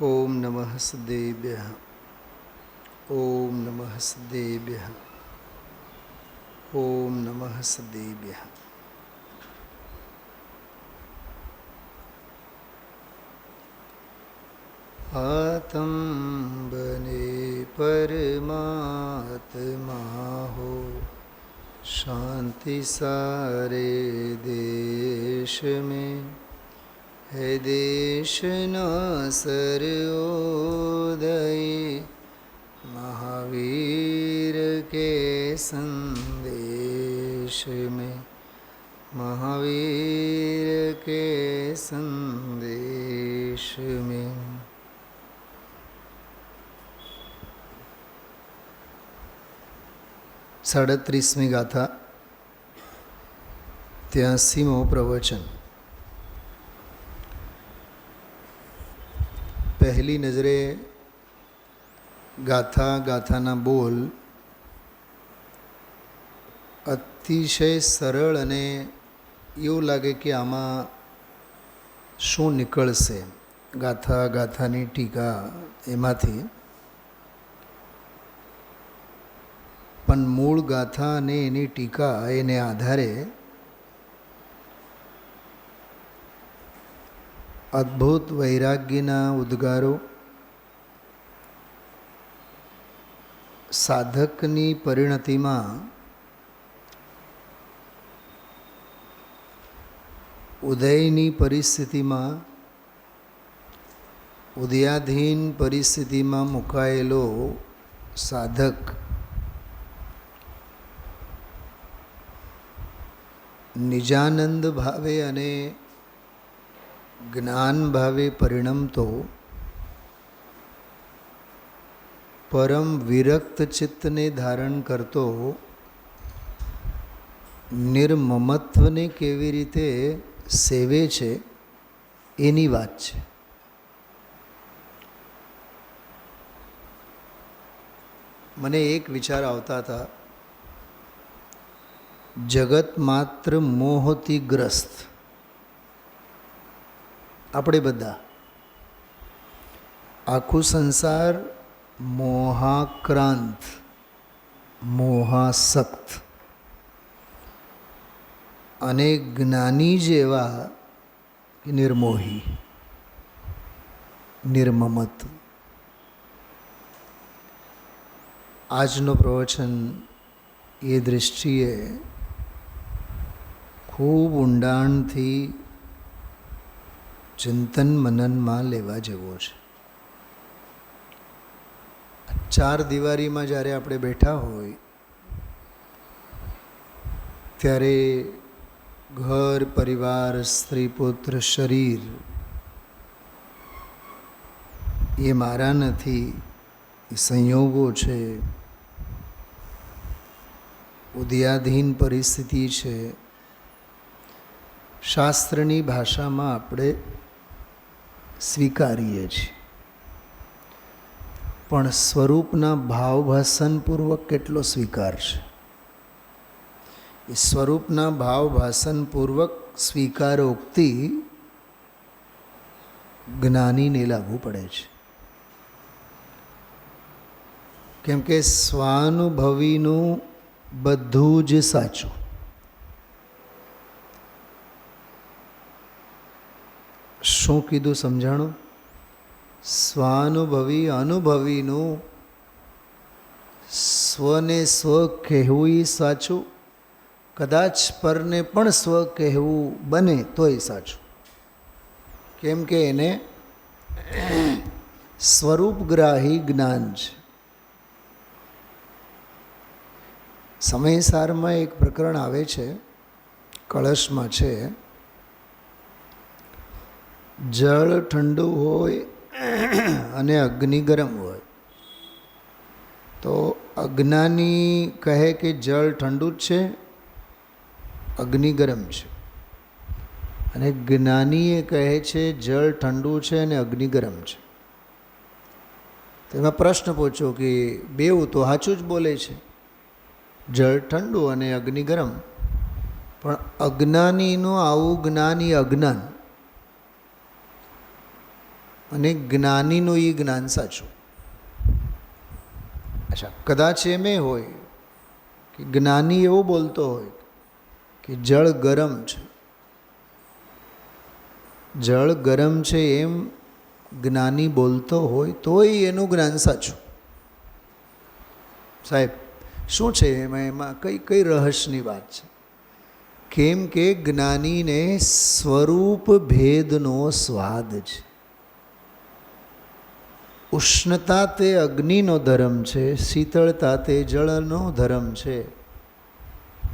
ઓમ નમઃ સદેભ્યઃ. ઓમ નમઃ સદેભ્યઃ. ઓમ નમઃ સદેભ્યઃ. આતમ બને પરમાત્મા હો, શાંતિ સારે દેશ में है देशना सर्वोदय, महावीर के संदेश में, महावीर के संदेश में. साड़ीसमी गाथा 83मो प्रवचन. પહેલી નજરે ગાથાના બોલ અતિશય સરળ અને એવું લાગે કે આમાં શું નીકળશે ગાથાની ટીકા એમાંથી. પણ મૂળ ગાથા અને એની ટીકા એને આધારે અદ્ભુત વૈરાગ્યના ઉદ્ગારો, સાધકની પરિણતિમાં ઉદયની પરિસ્થિતિમાં, ઉદયાધીન પરિસ્થિતિમાં મુકાયેલો સાધક નિજાનંદ ભાવે અને જ્ઞાન ભાવે પરિણમતો પરમ વિરક્ત ચિત્તને ધારણ કરતો નિર્મમત્વને કેવી રીતે સેવે છે એની વાત છે. મને એક વિચાર આવતા હતા, જગત માત્ર મોહથી ગ્રસ્ત, આપણે બધા, આખું સંસાર મોહાક્રાંત, મોહાસક્ત અને જ્ઞાની જેવા નિર્મોહી, નિર્મમત. આજનો પ્રવચન એ દૃષ્ટિએ ખૂબ ઊંડાણથી ચિંતન મનનમાં લેવા જેવો છે. ચાર દિવારીમાં જ્યારે આપણે બેઠા હોય ત્યારે ઘર, પરિવાર, સ્ત્રી, પુત્ર, શરીર એ મારા નથી, એ સંયોગો છે, ઉદયાધીન પરિસ્થિતિ છે. શાસ્ત્રની ભાષામાં આપણે સ્વીકારીએ છીએ, પણ સ્વરૂપના ભાવભાષણપૂર્વક કેટલો સ્વીકાર છે? એ સ્વરૂપના ભાવભાષણપૂર્વક સ્વીકારોક્તિ જ્ઞાનીને લાગુ પડે છે. કેમ કે સ્વાનુભવીનું બધું જ સાચું. શું કીધું સમજાણું? સ્વાનુભવી અનુભવીનું સ્વને સ્વ કહેવું સાચું, કદાચ પરને પણ સ્વ કહેવું બને તોય સાચું. કેમ કે એને સ્વરૂપગ્રાહી જ્ઞાન છે. સમયસારમાં એક પ્રકરણ આવે છે, કળશમાં છે, જળ ઠંડુ હોય અને અગ્નિ ગરમ હોય તો અજ્ઞાની કહે કે જળ ઠંડુ જ છે, અગ્નિ ગરમ છે, અને જ્ઞાનીએ કહે છે જળ ઠંડુ છે અને અગ્નિ ગરમ છે. તો એમાં પ્રશ્ન પૂછો કે બેઉ તો સાચું જ બોલે છે, જળ ઠંડુ અને અગ્નિ ગરમ, પણ અજ્ઞાનીનું આવું જ્ઞાન એ અજ્ઞાન. અને જ્ઞાનીનું એ જ્ઞાન સાચું. અચ્છા, કદાચ એમ હોય કે જ્ઞાની એવો બોલતો હોય કે જળ ગરમ છે, જળ ગરમ છે એમ જ્ઞાની બોલતો હોય તોય એનું જ્ઞાન સાચું. સાહેબ શું છે એમાં કઈ કઈ રહસ્યની વાત છે? કેમ કે જ્ઞાનીને સ્વરૂપ ભેદનો સ્વાદ છે. ઉષ્ણતા તે અગ્નિનો ધર્મ છે, શીતળતા તે જળનો ધર્મ છે.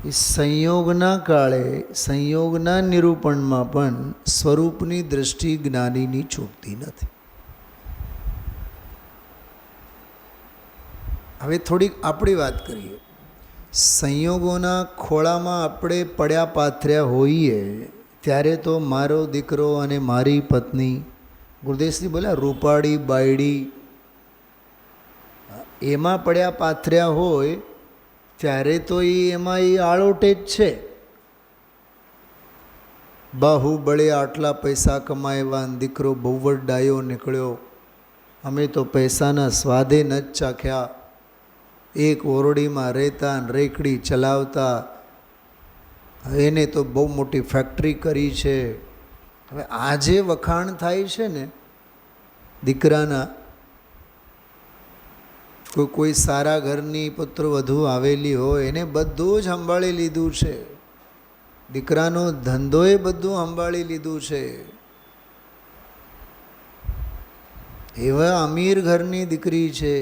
એ સંયોગના કાળે સંયોગના નિરૂપણમાં પણ સ્વરૂપની દૃષ્ટિ જ્ઞાનીની છૂટતી નથી. હવે થોડીક આપણી વાત કરીએ. સંયોગોના ખોળામાં આપણે પડ્યા પાથર્યા હોઈએ ત્યારે તો મારો દીકરો અને મારી પત્ની, ગુરુદેવશ્રી બોલ્યા રૂપાળી બાયડી, એમાં પડ્યા પાથર્યા હોય ત્યારે તો એમાં એ આળોટે જ છે. બાહુબળે આટલા પૈસા કમાવ્યા, દીકરો બહુ જ ડાયો નીકળ્યો, અમે તો પૈસાના સ્વાદે ન જ ચાખ્યા, એક ઓરડીમાં રહેતા રેકડી ચલાવતા, એને તો બહુ મોટી ફેક્ટરી કરી છે. હવે આ જે વખાણ થાય છે ને દીકરાના, કોઈ સારા ઘરની પુત્ર વધુ આવેલી હોય એને બધું જ સંભાળી લીધું છે, દીકરાનો ધંધોએ બધું સંભાળી લીધું છે. એવા અમીર ઘરની દીકરી છે,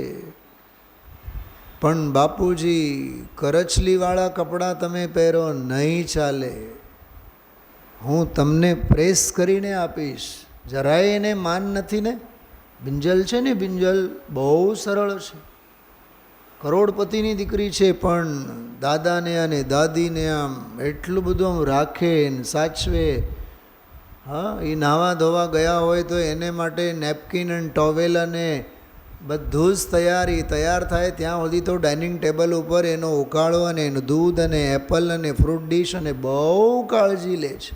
પણ બાપુજી કરચલીવાળા કપડાં તમે પહેરો નહીં ચાલે, હું તમને પ્રેસ કરીને આપીશ. જરાય એને માન નથી ને. બિંજલ છે ને, બિંજલ બહુ સરળ છે, કરોડપતિની દીકરી છે, પણ દાદાને અને દાદીને આમ એટલું બધું આમ રાખે ને સાચવે. હા, એ નાહવા ધોવા ગયા હોય તો એને માટે નેપકિન અને ટોવેલ અને બધું જ તૈયાર થાય ત્યાં સુધી તો ડાઇનિંગ ટેબલ ઉપર એનો ઉકાળો અને એનું દૂધ અને એપલ અને ફ્રૂટ ડીશ અને બહુ કાળજી લે છે.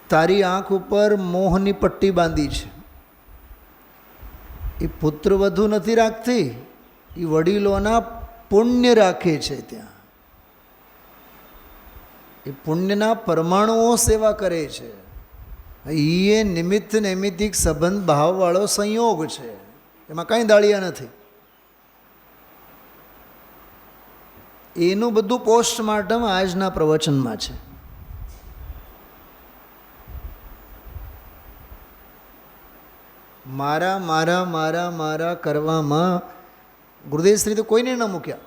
તારી આંખ ઉપર મોહની પટ્ટી બાંધી છે. એ પુત્ર વધુ નથી રાખતી, એ વડીલોના પુણ્ય રાખે છે. ત્યાં એ પુણ્યના પરમાણુઓ સેવા કરે છે. એ નિમિત્ત નૈમિતિક સંબંધ ભાવવાળો સંયોગ છે, એમાં કાંઈ દાળિયા નથી. એનું બધું પોસ્ટમોર્ટમ આજના પ્રવચનમાં છે. મારા મારા મારા મારા કરવામાં ગુરુદેવશ્રી તો કોઈને ન મૂક્યા.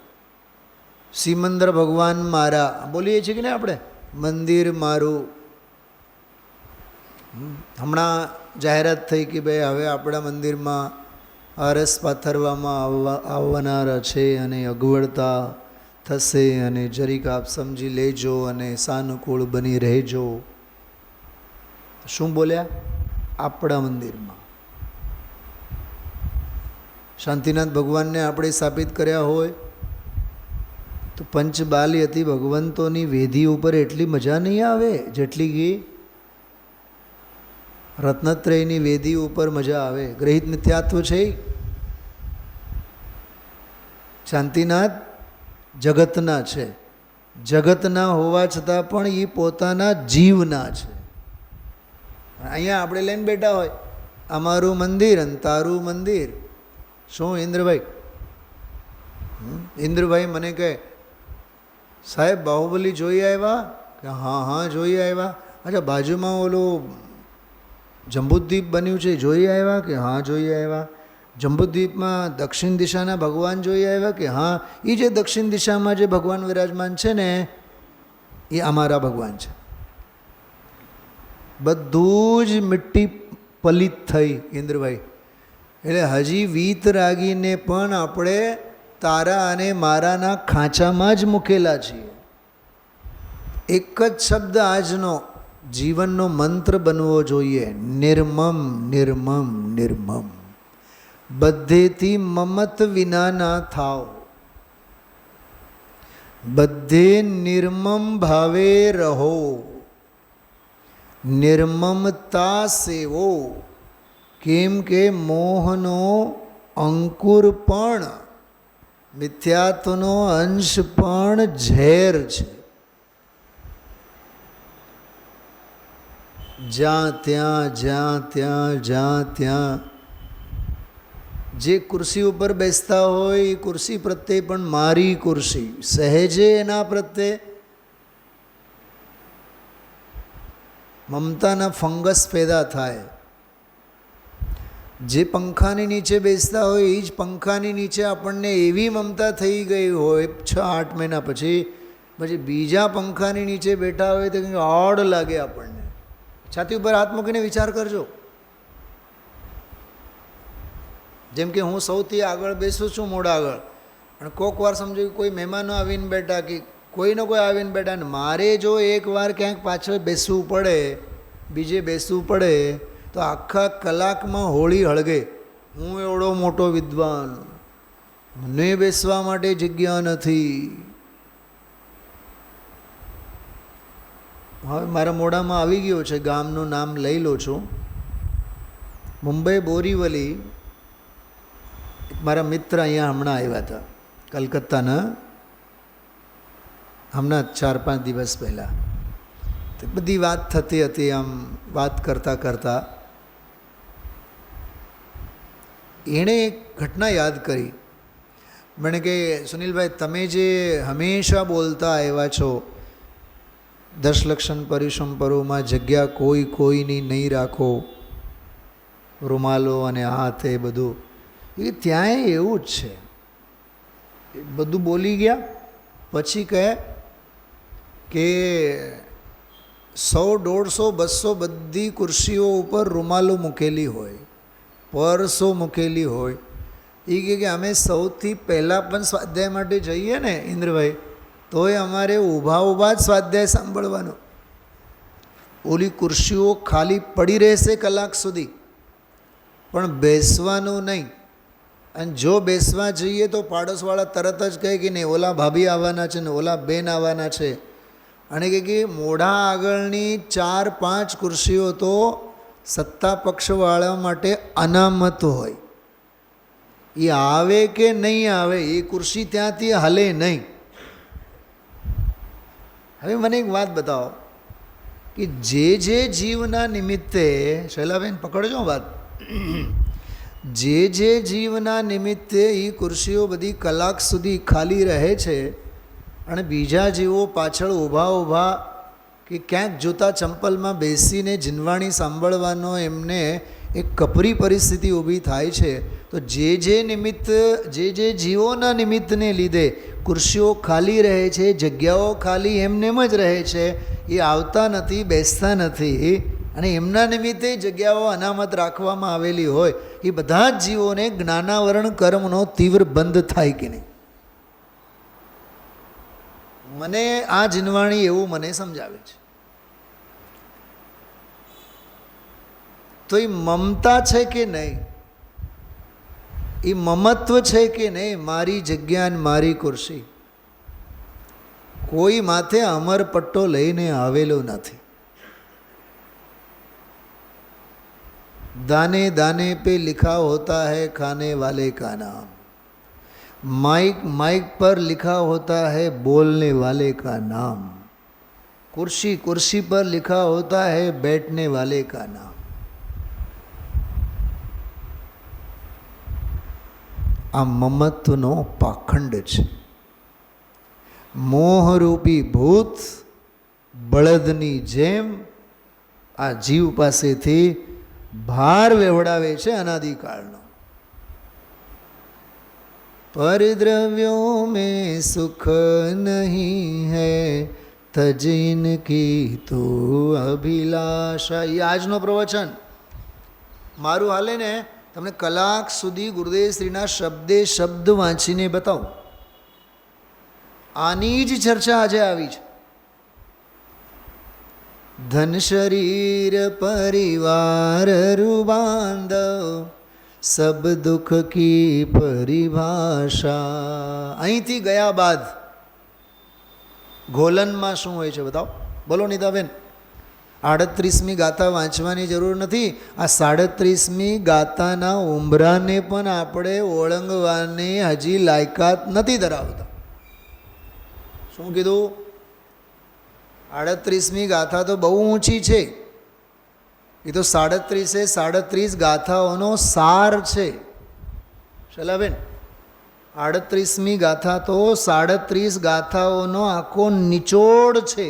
સિમંદર ભગવાન મારા બોલીએ છીએ કે ને આપણે, મંદિર મારું. હમણાં જાહેરાત થઈ કે ભાઈ હવે આપણા મંદિરમાં આરસ પાથરવામાં આવવાના છે અને અગવડતા થશે અને જરીક આપ સમજી લેજો અને સાનુકૂળ બની રહેજો. શું બોલ્યા? આપણા મંદિરમાં. શાંતિનાથ ભગવાનને આપણે સ્થાપિત કર્યા હોય તો પંચબાલી હતી ભગવંતોની વેદી ઉપર એટલી મજા નહીં આવે જેટલી કે રત્નત્રયની વેદી ઉપર મજા આવે. ગ્રહિત નિત્યાત્વ છે. શાંતિનાથ જગતના છે, જગતના હોવા છતાં પણ એ પોતાના જીવના છે. અહીંયા આપણે લઈને બેઠા હોય અમારું મંદિર અને તારું મંદિર. શું ઇન્દ્રભાઈ? ઇન્દ્રભાઈ મને કહે સાહેબ બાહુબલી જોઈ આવ્યા? કે હા હા જોઈ આવ્યા. અચ્છા બાજુમાં ઓલું જંબુદ્વીપ બન્યું છે જોઈ આવ્યા? કે હા જોઈ આવ્યા. જંબુદ્વીપમાં દક્ષિણ દિશાના ભગવાન જોઈ આવ્યા? કે હા. એ જે દક્ષિણ દિશામાં જે ભગવાન વિરાજમાન છે ને એ અમારા ભગવાન છે. બધું જ મિટ્ટી પલિત થઈ ઇન્દ્રભાઈ. એટલે હજી વીતરાગીને પણ આપણે તારા અને મારાના ખાંચામાં જ મૂકેલા છીએ. એક જ શબ્દ આજનો જીવનનો મંત્ર બનવો જોઈએ, નિર્મમ નિર્મમ નિર્મમ. બધેથી મમત વિના ના થાવ, બધે નિર્મમ ભાવે રહો, નિર્મમતા સેવો. કેમ કે મોહનો અંકુર પણ, મિથ્યાત્વનો અંશ પણ ઝેર છે. જ્યાં ત્યાં જે ખુરશી ઉપર બેસતા હોય એ ખુરશી પ્રત્યે પણ મારી ખુરશી, સહેજે એના પ્રત્યે મમતાના ફંગસ પેદા થાય. જે પંખાની નીચે બેસતા હોય એ જ પંખાની નીચે આપણને એવી મમતા થઈ ગઈ હોય 6-8 મહિના પછી બીજા પંખાની નીચે બેઠા હોય તો કંઈક ઓડ લાગે આપણને. છાતી ઉપર હાથ મૂકીને વિચાર કરજો. જેમ કે હું સૌથી આગળ બેસું છું, મોડા આગળ, અને કોઈક વાર સમજો કોઈ મહેમાનો આવીને બેઠા કે કોઈને કોઈ આવીને બેઠા ને મારે જો એકવાર ક્યાંક પાછળ બેસવું પડે, બીજે બેસવું પડે તો આખા કલાકમાં હોળી હળગે. હું એવડો મોટો વિદ્વાન, મને બેસવા માટે જગ્યા નથી. હવે મારા મોઢામાં આવી ગયો છે, ગામનું નામ લઈ લો છું. મુંબઈ બોરીવલી મારા મિત્ર અહીંયા હમણાં આવ્યા હતા, કલકત્તાના, હમણાં 4-5 દિવસ પહેલાં. તો બધી વાત થતી હતી. આમ વાત કરતાં કરતાં એણે એક ઘટના યાદ કરી. મને કે સુનિલભાઈ, તમે જે હંમેશા બોલતા આવ્યા છો દશલક્ષણ પરિસંપરોમાં જગ્યા કોઈની નહીં રાખો, રૂમાલો અને હાથ એ બધું, એ ત્યાંય એવું જ છે. બધું બોલી ગયા પછી કહે કે 100, 150, 200 બધી ખુરશીઓ ઉપર રૂમાલો મૂકેલી હોય, પર્સો મૂકેલી હોય. એ કહે કે અમે સૌથી પહેલાં પણ સ્વાધ્યાય માટે જઈએ ને ઇન્દ્રભાઈ, તોય અમારે ઊભા જ સ્વાધ્યાય સાંભળવાનો. ઓલી ખુરશીઓ ખાલી પડી રહેશે કલાક સુધી, પણ બેસવાનું નહીં. અને જો બેસવા જઈએ તો પાડોશવાળા તરત જ કહે કે નહીં, ઓલા ભાભી આવવાના છે ને ઓલા બેન આવવાના છે. અને કે મોઢા આગળની 4-5 ખુરશીઓ તો સત્તા પક્ષવાળા માટે અનામત હોય. એ આવે કે નહીં આવે, એ ખુરશી ત્યાંથી હલે નહીં. હવે મને એક વાત બતાવો કે જે જીવના નિમિત્તે, શૈલાબેન પકડજો વાત, જે જીવના નિમિત્તે એ ખુરશીઓ બધી કલાક સુધી ખાલી રહે છે, અને બીજા જીવો પાછળ ઊભા કે ક્યાંક જૂતા ચંપલમાં બેસીને જીનવાણી સાંભળવાનો એમને એક કપરી પરિસ્થિતિ ઊભી થાય છે. તો જે જીવોના નિમિત્તને લીધે ખુરશીઓ ખાલી રહે છે, જગ્યાઓ ખાલી એમનેમ જ રહે છે, એ આવતા નથી, બેસતા નથી, અને એમના નિમિત્તે જગ્યાઓ અનામત રાખવામાં આવેલી હોય, એ બધા જ જીવોને જ્ઞાનાવરણ કર્મનો તીવ્ર બંધ થાય કે નહીં? મને આ જીનવાણી એવું મને સમજાવે છે. તો એ મમતા છે કે નહીં, એ મમત્વ છે કે નહીં? મારી જગ્યા ને મારી ખુરશી. કોઈ માથે અમરપટ્ટો લઈને આવેલો નથી. दाने दाने पे लिखा होता है खाने वाले का नाम, माइक पर लिखा होता है बोलने वाले का नाम, कुर्सी पर लिखा होता है बैठने वाले का नाम. આ મમત્વનો પાખંડ છે. મોહરૂપી ભૂત બળદની જેમ આ જીવ પાસેથી ભાર વેવડાવે છે અનાદિકાળનો. પરદ્રવ્યો મેં સુખ નહીં હૈ તજીન કી તો અભિલાષા. એ આજનો પ્રવચન મારું હાલે ને તમને કલાક સુધી ગુરુદેવ શ્રીના શબ્દે શબ્દ વાંચીને બતાવું. આની જ ચર્ચા આજે આવી છે. ધન શરીર પરિવાર રૂબાંધવ સબ દુઃખ કી પરિભાષા. અહીંથી ગયા બાદ ગોલનમાં શું હોય છે બતાવો, બોલો નીતાબેન. 38મી ગાથા વાંચવાની જરૂર નથી. આ 37મી ગાથાના ઉંબરાને પણ આપણે ઓળંગવાની હજી લાયકાત નથી ધરાવતા. શું કીધું? 38મી ગાથા તો બહુ ઊંચી છે. એ તો 37 ગાથાઓનો સાર છે. શલાબેન, 38મી ગાથા તો 37 ગાથાઓનો આખો નિચોડ છે.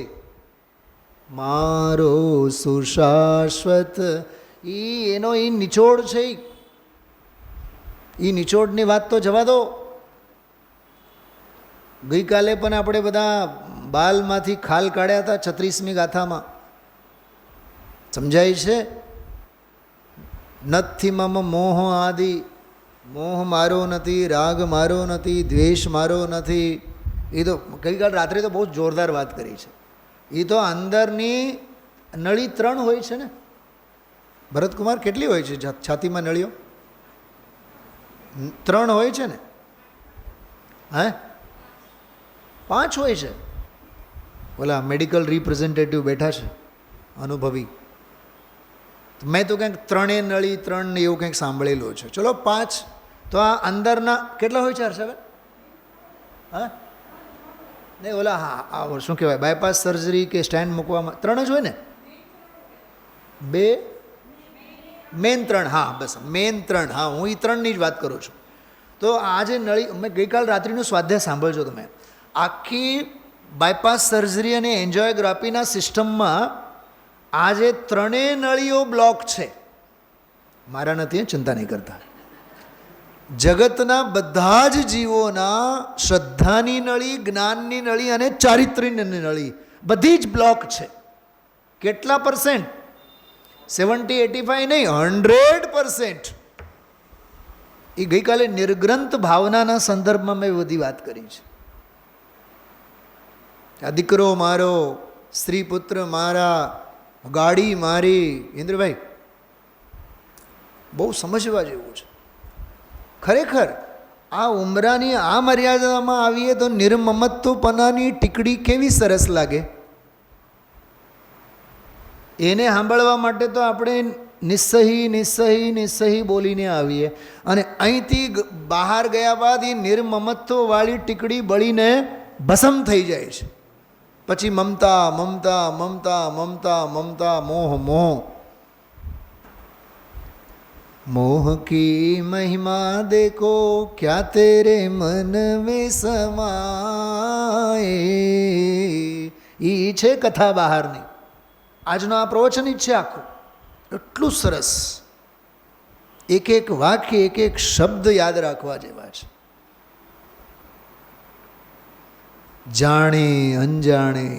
મારો સુશાશ્વત એનો એ નિચોડ છે. એ નિચોડની વાત તો જવા દો. ગઈકાલે પણ આપણે બધા બાલમાંથી ખાલ કાઢ્યા હતા 36મી ગાથામાં. સમજાય છે? નથી મમ મોહ આદિ, મોહ મારો નથી, રાગ મારો નથી, દ્વેષ મારો નથી. એ તો ગઈકાલ રાત્રે તો બહુ જોરદાર વાત કરી છે. એ તો અંદરની નળી 3 હોય છે ને ભરતકુમાર? કેટલી હોય છે છાતીમાં નળીઓ? 3 હોય છે ને? હે, 5 હોય છે. ઓલા મેડિકલ રિપ્રેઝેન્ટેટિવ બેઠા છે, અનુભવી. મેં તો કંઈક 3 નળી 3 ને એવું કંઈક સાંભળેલું છે. ચલો 5. તો આ અંદરના કેટલા હોય છે હર્ષાબેન? હા નહીં, ઓલા હા શું કહેવાય, બાયપાસ સર્જરી કે સ્ટેન્ડ મૂકવામાં 3 જ હોય ને? 2 મેન 3. હા બસ મેન 3. હા, હું એ 3ની જ વાત કરું છું. તો આ જે નળી, મેં ગઈકાલ રાત્રિનું સ્વાધ્યાય સાંભળજો તમે. આખી બાયપાસ સર્જરી અને એન્જિયોગ્રાફીના સિસ્ટમમાં આ જે 3 નળીઓ બ્લોક છે, મારા નથી, ચિંતા નહીં કરતા. જગતના બધા જ જીવોના શ્રદ્ધાની નળી, જ્ઞાનની નળી અને ચારિત્ર્યની નળી બધી જ બ્લોક છે. કેટલા %? 70-85 નહીં, 100%. એ ગઈકાલે નિર્ગ્રંથ ભાવનાના સંદર્ભમાં મેં બધી વાત કરી છે. આ દીકરો મારો, સ્ત્રી પુત્ર મારા, ગાડી મારી. ઇન્દ્રભાઈ, બહુ સમજવા જેવું છે ખરેખર. આ ઉમરાની આ મર્યાદામાં આવીએ તો નિર્મમત્વપનાની ટીકડી કેવી સરસ લાગે. એને સાંભળવા માટે તો આપણે નિસ્સહી નિસ્સહી નિસ્સહી બોલીને આવીએ, અને અહીંથી બહાર ગયા બાદ એ નિર્મમત્વવાળી ટીકડી બળીને ભસ્મ થઈ જાય છે. પછી મમતા મમતા મમતા મમતા મમતા, મોહ મોહ. मोह की महिमा देखो क्या तेरे मन में समाए. એ છે કથા બહારની. આજનો આ પ્રવચન જ છે આખું. એટલું સરસ. એક એક વાક્ય, એક એક શબ્દ યાદ રાખવા જેવા છે. જાણે અંજાણે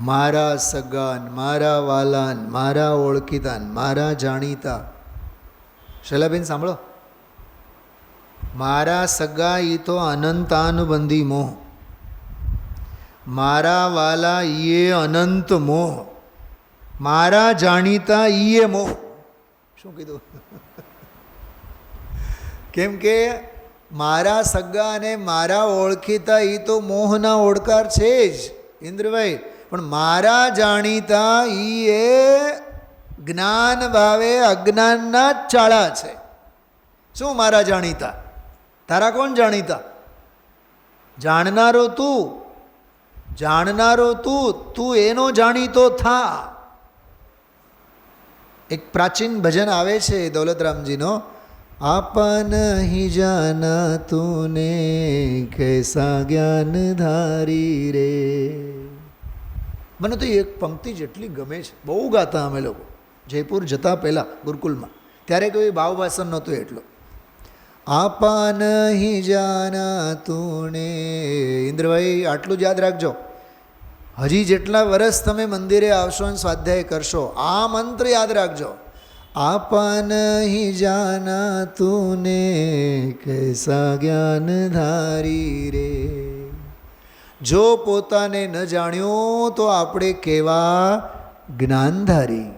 મારા સગાન, મારા વાલાન, મારા ઓળખીતાન, મારા જાણીતા. શૈલાબેન સાંભળો, મારા સગા એ તો અનંતાનુબંધી મોહ, મારા વાલા એ અનંત મોહ, મારા જાણીતા એ મોહ. શું કીધું? કેમ કે મારા સગા અને મારા ઓળખીતા એ તો મોહના ઓળકાર છે જ ઇન્દ્રભાઈ, પણ મારા જાણીતા એ જ્ઞાન ભાવે અજ્ઞાનના ચાળા છે. શું મારા જાણીતા? તારા કોણ જાણીતા? જાણનારો તું, જાણનારો તું, તું એનો જાણીતો થા. એક પ્રાચીન ભજન આવે છે દૌલતરામજીનો, આપન નહીં જાના તુને કૈસા જ્ઞાન ધારી રે. મને તો એક પંક્તિ જેટલી ગમે છે, બહુ ગાતા અમે લોકો જયપુર જતા પહેલાં ગુરુકુલમાં. ત્યારે કોઈ ભાવભાષણ નહોતું એટલું. આપા નહીં જાના તુને. ઇન્દ્રભાઈ, આટલું જ યાદ રાખજો. હજી જેટલા વર્ષ તમે મંદિરે આવશો અને સ્વાધ્યાય કરશો, આ મંત્ર યાદ રાખજો. આપા નહીં જાના તુને કૈસા જ્ઞાન ધારી રે. જો પોતાને ન જાણ્યો તો આપણે કેવા જ્ઞાનધારી.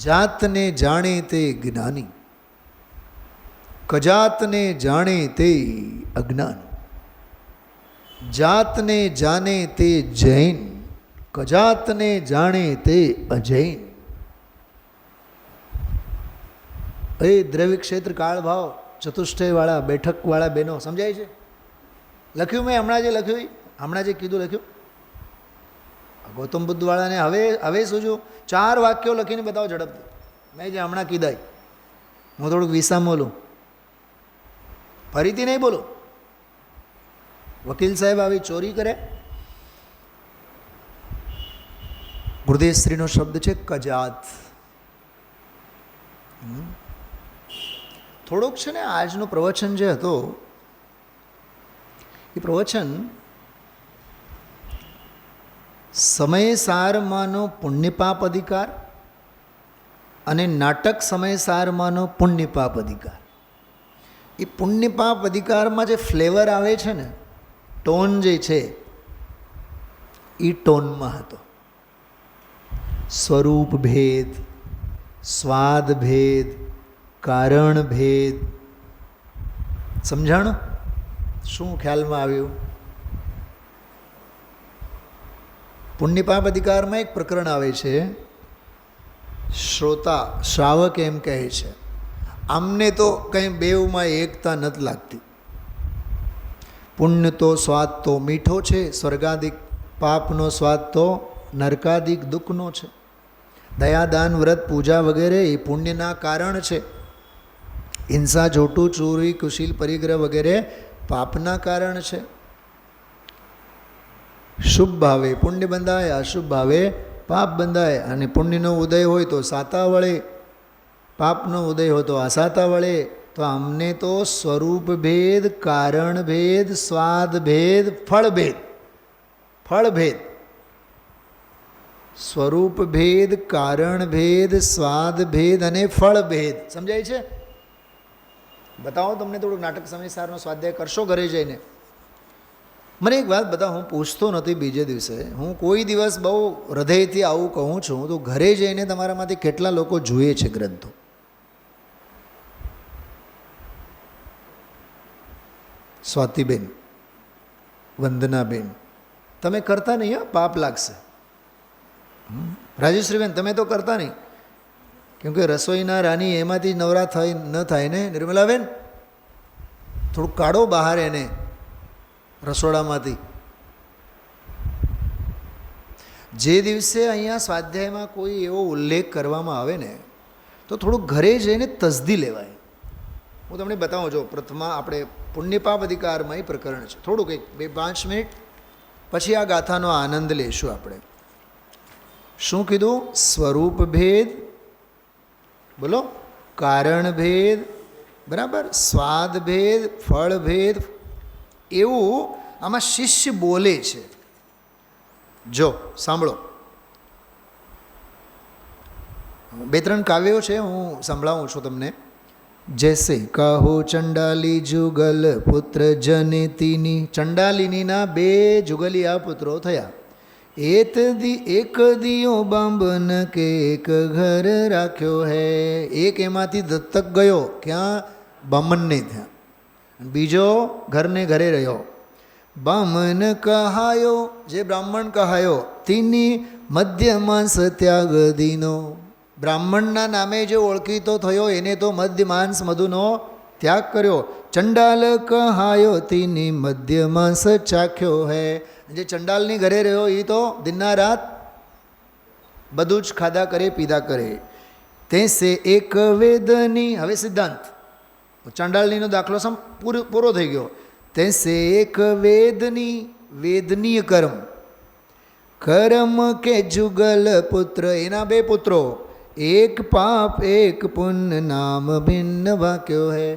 જાતને જાણે તે જ્ઞાની, કજાતને જાણે તે અજ્ઞાન. જાતને જાણે તે જૈન, કજાતને જાણે તે અજૈન. એ દ્રવ્ય ક્ષેત્ર કાળ ભાવ ચતુષ્ટયવાળા બેઠકવાળા બહેનો સમજાય છે? લખ્યું મેં હમણાં જે લખ્યું, હમણાં જે કીધું લખ્યું ગૌતમ બુદ્ધવાળાને. હવે શું છું, 4 વાક્યો લખીને બતાવો ઝડપથી. મેં જે હમણાં કીધા હું થોડુંક વિસામ બોલું, ફરીથી નહીં બોલું. વકીલ સાહેબ આવી ચોરી કરે, ગુરુદેવ શ્રીનો શબ્દ છે કજાત. થોડુંક છે ને આજનું પ્રવચન જે હતો એ પ્રવચન સમયસારમાંનો પુણ્યપાપ અધિકાર અને નાટક સમયસારમાંનો પુણ્યપાપ અધિકાર. એ પુણ્યપાપ અધિકારમાં જે ફ્લેવર આવે છે ને, ટોન જે છે એ ટોનમાં હતો. સ્વરૂપ ભેદ, સ્વાદ ભેદ, કારણ ભેદ. સમજાણું? શું ખ્યાલમાં આવ્યું? પુણ્યપાપ અધિકારમાં એક પ્રકરણ આવે છે, શ્રાવક એમ કહે છે આમને તો કંઈ બેવમાં એકતા નથી લાગતી. પુણ્ય તો સ્વાદ તો મીઠો છે, સ્વર્ગાદિક પાપનો સ્વાદ તો નરકાદિક દુઃખનો છે. દયા, દાન, વ્રત, પૂજા વગેરે એ પુણ્યના કારણ છે. હિંસા, જોટું, ચોરી, કુશીલ પરિગ્રહ વગેરે પાપના કારણ છે. શુભ ભાવે પુણ્ય બંધાય, અશુભ ભાવે પાપ બંધાય. અને પુણ્યનો ઉદય હોય તો સાતા વળે, પાપનો ઉદય હોય તો અસાતા વળે. તો અમને તો સ્વરૂપ ભેદ, કારણ ભેદ, સ્વાદ ભેદ, ફળ ભેદ. ફળ ભેદ, સ્વરૂપ ભેદ, કારણ ભેદ, સ્વાદ ભેદ અને ફળ ભેદ. સમજાય છે? બતાવો તમને થોડુંક નાટક સમયસારનો સ્વાધ્યાય કરશો ઘરે જઈને. મને એક વાત બતાવો, હું પૂછતો નથી બીજે દિવસે, હું કોઈ દિવસ બહુ હૃદયથી આવું કહું છું તો ઘરે જઈને તમારામાંથી કેટલા લોકો જુએ છે ગ્રંથો? સ્વાતિબેન, વંદનાબેન, તમે કરતા નહીં, હા, પાપ લાગશે. રાજેશ્રીબેન, તમે તો કરતા નહીં, કેમ કે રસોઈના રાની એમાંથી નવરા થઈ ન થાય ને. નિર્મલાબેન, થોડુંક કાઢો બહાર એને રસોડામાંથી. જે દિવસે અહીંયા સ્વાધ્યાયમાં કોઈ એવો ઉલ્લેખ કરવામાં આવે ને તો થોડુંક ઘરે જઈને તસદી લેવાય. હું તમને બતાવું, જો પ્રથમા આપણે પુણ્યપાપ અધિકારમાં એ પ્રકરણ છે. થોડુંક 2-5 મિનિટ પછી આ ગાથાનો આનંદ લેશું આપણે. શું કીધું? સ્વરૂપ ભેદ, બોલો, કારણ ભેદ, બરાબર, સ્વાદ ભેદ, ફળ ભેદ. એવું આમાં શિષ્ય બોલે છે. જો સાંભળો, 2-3 કાવ્યો છે, હું સંભળાવું છું તમને. જૈસે કહો ચંડાલી જુગલ પુત્ર જનેતીની. ચંડાલિનીના 2 જુગલિયા પુત્રો થયા. એક દિયો બાંબન કે એક ઘર રાખ્યો હે. એક એમાંથી દત્તક ગયો, ક્યાં? બામનને ત્યાં. બીજો ઘરને ઘરે રહ્યો. બામન કહાયો, જે બ્રાહ્મણ કહાયો, તીની મધ્યમાંસ ત્યાગ દીનો. બ્રાહ્મણના નામે જે ઓળખીતો થયો એને તો મધ્ય માંસ મધુનો ત્યાગ કર્યો. ચંડાલ કહાયો, તીની મધ્યમાંસ ચાખ્યો હે. જે ચંડાલની ઘરે રહ્યો એ તો દિનના રાત બધું જ ખાધા કરે, પીધા કરે. તે સે એક વેદની. હવે સિદ્ધાંત, ચંડાલનીનો દાખલો પૂરો થઈ ગયો. તે સે એક વેદની, વેદનીય કર્મ. કર્મ કે જુગલ પુત્ર, એના 2 પુત્રો. એક પાપ એક પુણ્ય, નામ ભિન્ન વાક્યો હે.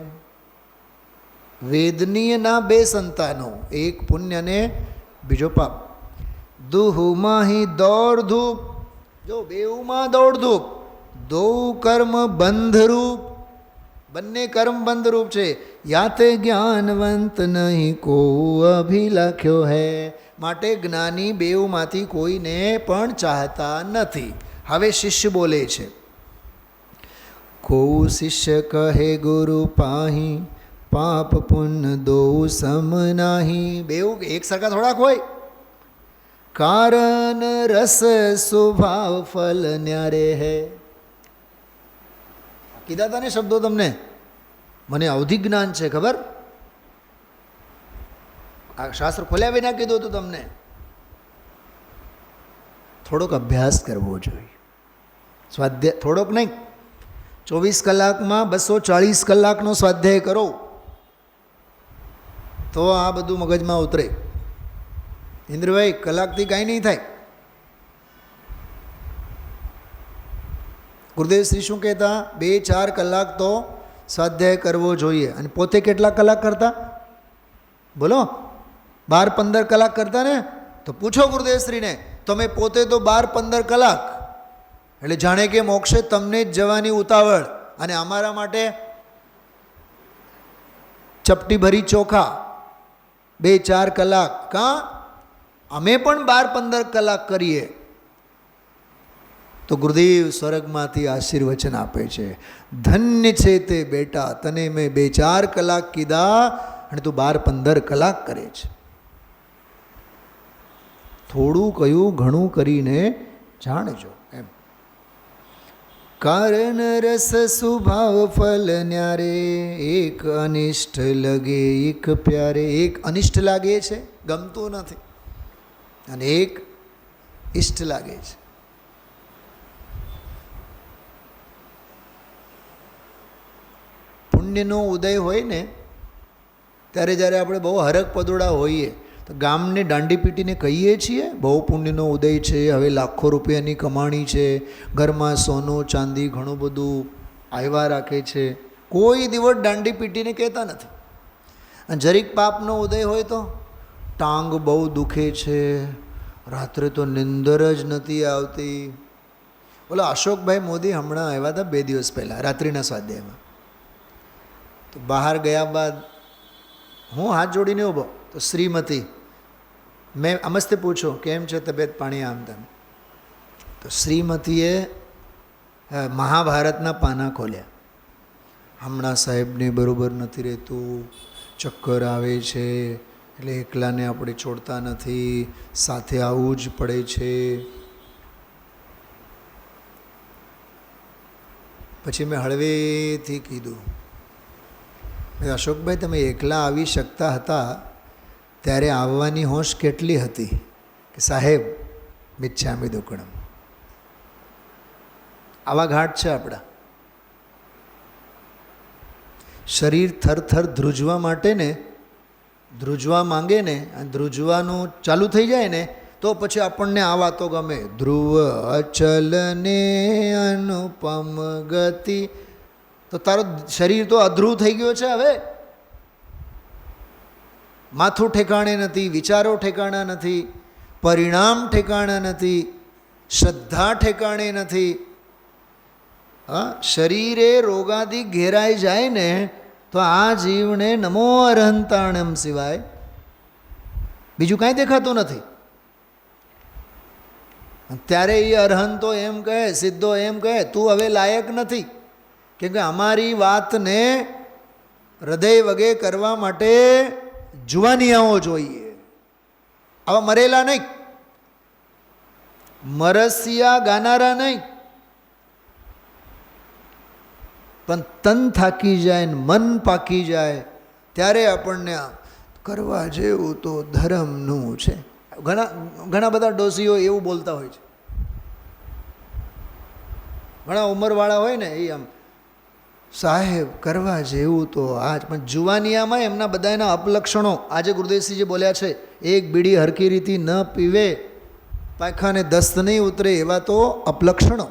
વેદનીયના 2 સંતાનો, એક પુણ્ય ને બીજો પાપ. દુહુમાહી દોડધૂપ. જો બેઉમાં દોડધૂપ. દો કર્મ બંધરૂપ. બંને કર્મ બંધરૂપ છે. યાતે જ્ઞાનવંત નહીં કો અભિલાખ્યો હે. માટે જ્ઞાની બેઉમાંથી કોઈને પણ ચાહતા નથી. હવે શિષ્ય બોલે છે. કો શિષ્ય કહે ગુરુ પાહી, પાપ પુણ્ય દો સમ નાહી. બેઉ એક સરખા થોડાક હોય. કારણ રસ સ્વભાવ ફલ ન્યારે હે. કીધા હતા ને શબ્દો તમને? મને અવધિ જ્ઞાન છે ખબર? આ શાસ્ત્ર ખોલ્યા વિના કીધું હતું તમને. થોડોક અભ્યાસ કરવો જોઈએ. સ્વાધ્યાય થોડોક નહીં, 24 કલાકમાં 240 કલાકનો સ્વાધ્યાય કરો તો આ બધું મગજમાં ઉતરે. ઇન્દ્રભાઈ, કલાકથી કાંઈ નહીં થાય. ગુરુદેવ શ્રી શું કહેતા? 2-4 કલાક તો સ્વાધ્યાય કરવો જોઈએ. અને પોતે કેટલા કલાક કરતા? બોલો, 12-15 કલાક કરતા ને? તો પૂછો ગુરુદેવ શ્રીને, તમે પોતે તો 12-15 કલાક, એટલે જાણે કે મોક્ષે તમને જ જવાની ઉતાવળ, અને અમારા માટે ચપટી ભરી ચોખા 2-4 કલાક. કાં અમે પણ 12-15 કલાક કરીએ તો ગુરુદેવ સ્વર્ગમાંથી આશીર્વચન આપે છે, ધન્ય છે તે બેટા, તને મેં 2-4 કલાક કીધા અને તું 12-15 કલાક કરે છે. થોડું કયું ઘણું કરીને જાણજો એમ. કારણ રસ સ્વભાવ ફલ ન્યારે, એક અનિષ્ટ લગે એક પ્યારે. એક અનિષ્ટ લાગે છે, ગમતું નથી, અને એક ઇષ્ટ લાગે છે. પુણ્યનો ઉદય હોય ને ત્યારે જ્યારે આપણે બહુ હરખ પદોડા હોઈએ તો ગામને દાંડી પીટીને કહીએ છીએ, બહુ પુણ્યનો ઉદય છે, હવે લાખો રૂપિયાની કમાણી છે, ઘરમાં સોનું ચાંદી ઘણું બધું આવ્યા રાખે છે. કોઈ દિવસ દાંડી પીટીને કહેતા નથી. અને જરીક પાપનો ઉદય હોય તો ટાંગ બહુ દુખે છે, રાત્રે તો નિંદર જ નથી આવતી. બોલો, અશોકભાઈ મોદી હમણાં આવ્યા હતા 2 દિવસ પહેલાં રાત્રિના સ્વાધ્યાયમાં. તો બહાર ગયા બાદ હું હાથ જોડીને ઊભો, તો શ્રીમતી, મેં અમસ્તે પૂછો કેમ છે તબિયત પાણી, આમ તેમ. તો શ્રીમતીએ મહાભારતના પાના ખોલ્યા. હમણાં સાહેબને બરાબર નથી રહેતું, ચક્કર આવે છે, એટલે એકલાને આપણે છોડતા નથી, સાથે આવવું જ પડે છે. પછી મેં હળવેથી કીધું, અશોકભાઈ, તમે એકલા આવી શકતા હતા ત્યારે આવવાની હોશ કેટલી હતી? કે સાહેબ મિચ્છામિ દુક્કડમ. આવા ઘાટ છે આપણા. શરીર થરથર ધ્રુજવા માટે ને, ધ્રુજવા માંગે ને, અને ધ્રુજવાનું ચાલુ થઈ જાય ને તો પછી આપણને આ વાતો ગમે. ધ્રુવ અચલ ને અનુપમ ગતિ. તો તારું શરીર તો અધ્રુવ થઈ ગયો છે. હવે માથું ઠેકાણે નથી, વિચારો ઠેકાણા નથી, પરિણામ ઠેકાણા નથી, શ્રદ્ધા ઠેકાણે નથી. હા, શરીરે રોગાથી ઘેરાઈ જાય ને તો આ જીવને નમો અરહંતાણમ સિવાય બીજું કાંઈ દેખાતું નથી. ત્યારે એ અરહંતો એમ કહે, સિદ્ધો એમ કહે, તું હવે લાયક નથી, કેમ કે અમારી વાતને હૃદય વગે કરવા માટે જુવાનિયાઓ જોઈએ. આવા મરેલા નહીં, મરસિયા ગાનારા નહીં, પણ તન થાકી જાય ને મન પાકી જાય ત્યારે આપણને કરવા જેવું તો ધર્મનું છે. ઘણા બધા ડોસીઓ એવું બોલતા હોય છે. ઘણા ઉંમરવાળા હોય ને એ આમ, સાહેબ કરવા જેવું તો આજ. પણ જુવાનિયામાં એમના બધાના અપલક્ષણો આજે ગુરુદેવસિંહજી બોલ્યા છે, એક બીડી હરકી રીતે ન પીવે પાખાને દસ્ત નહીં ઉતરે એવા તો અપલક્ષણો.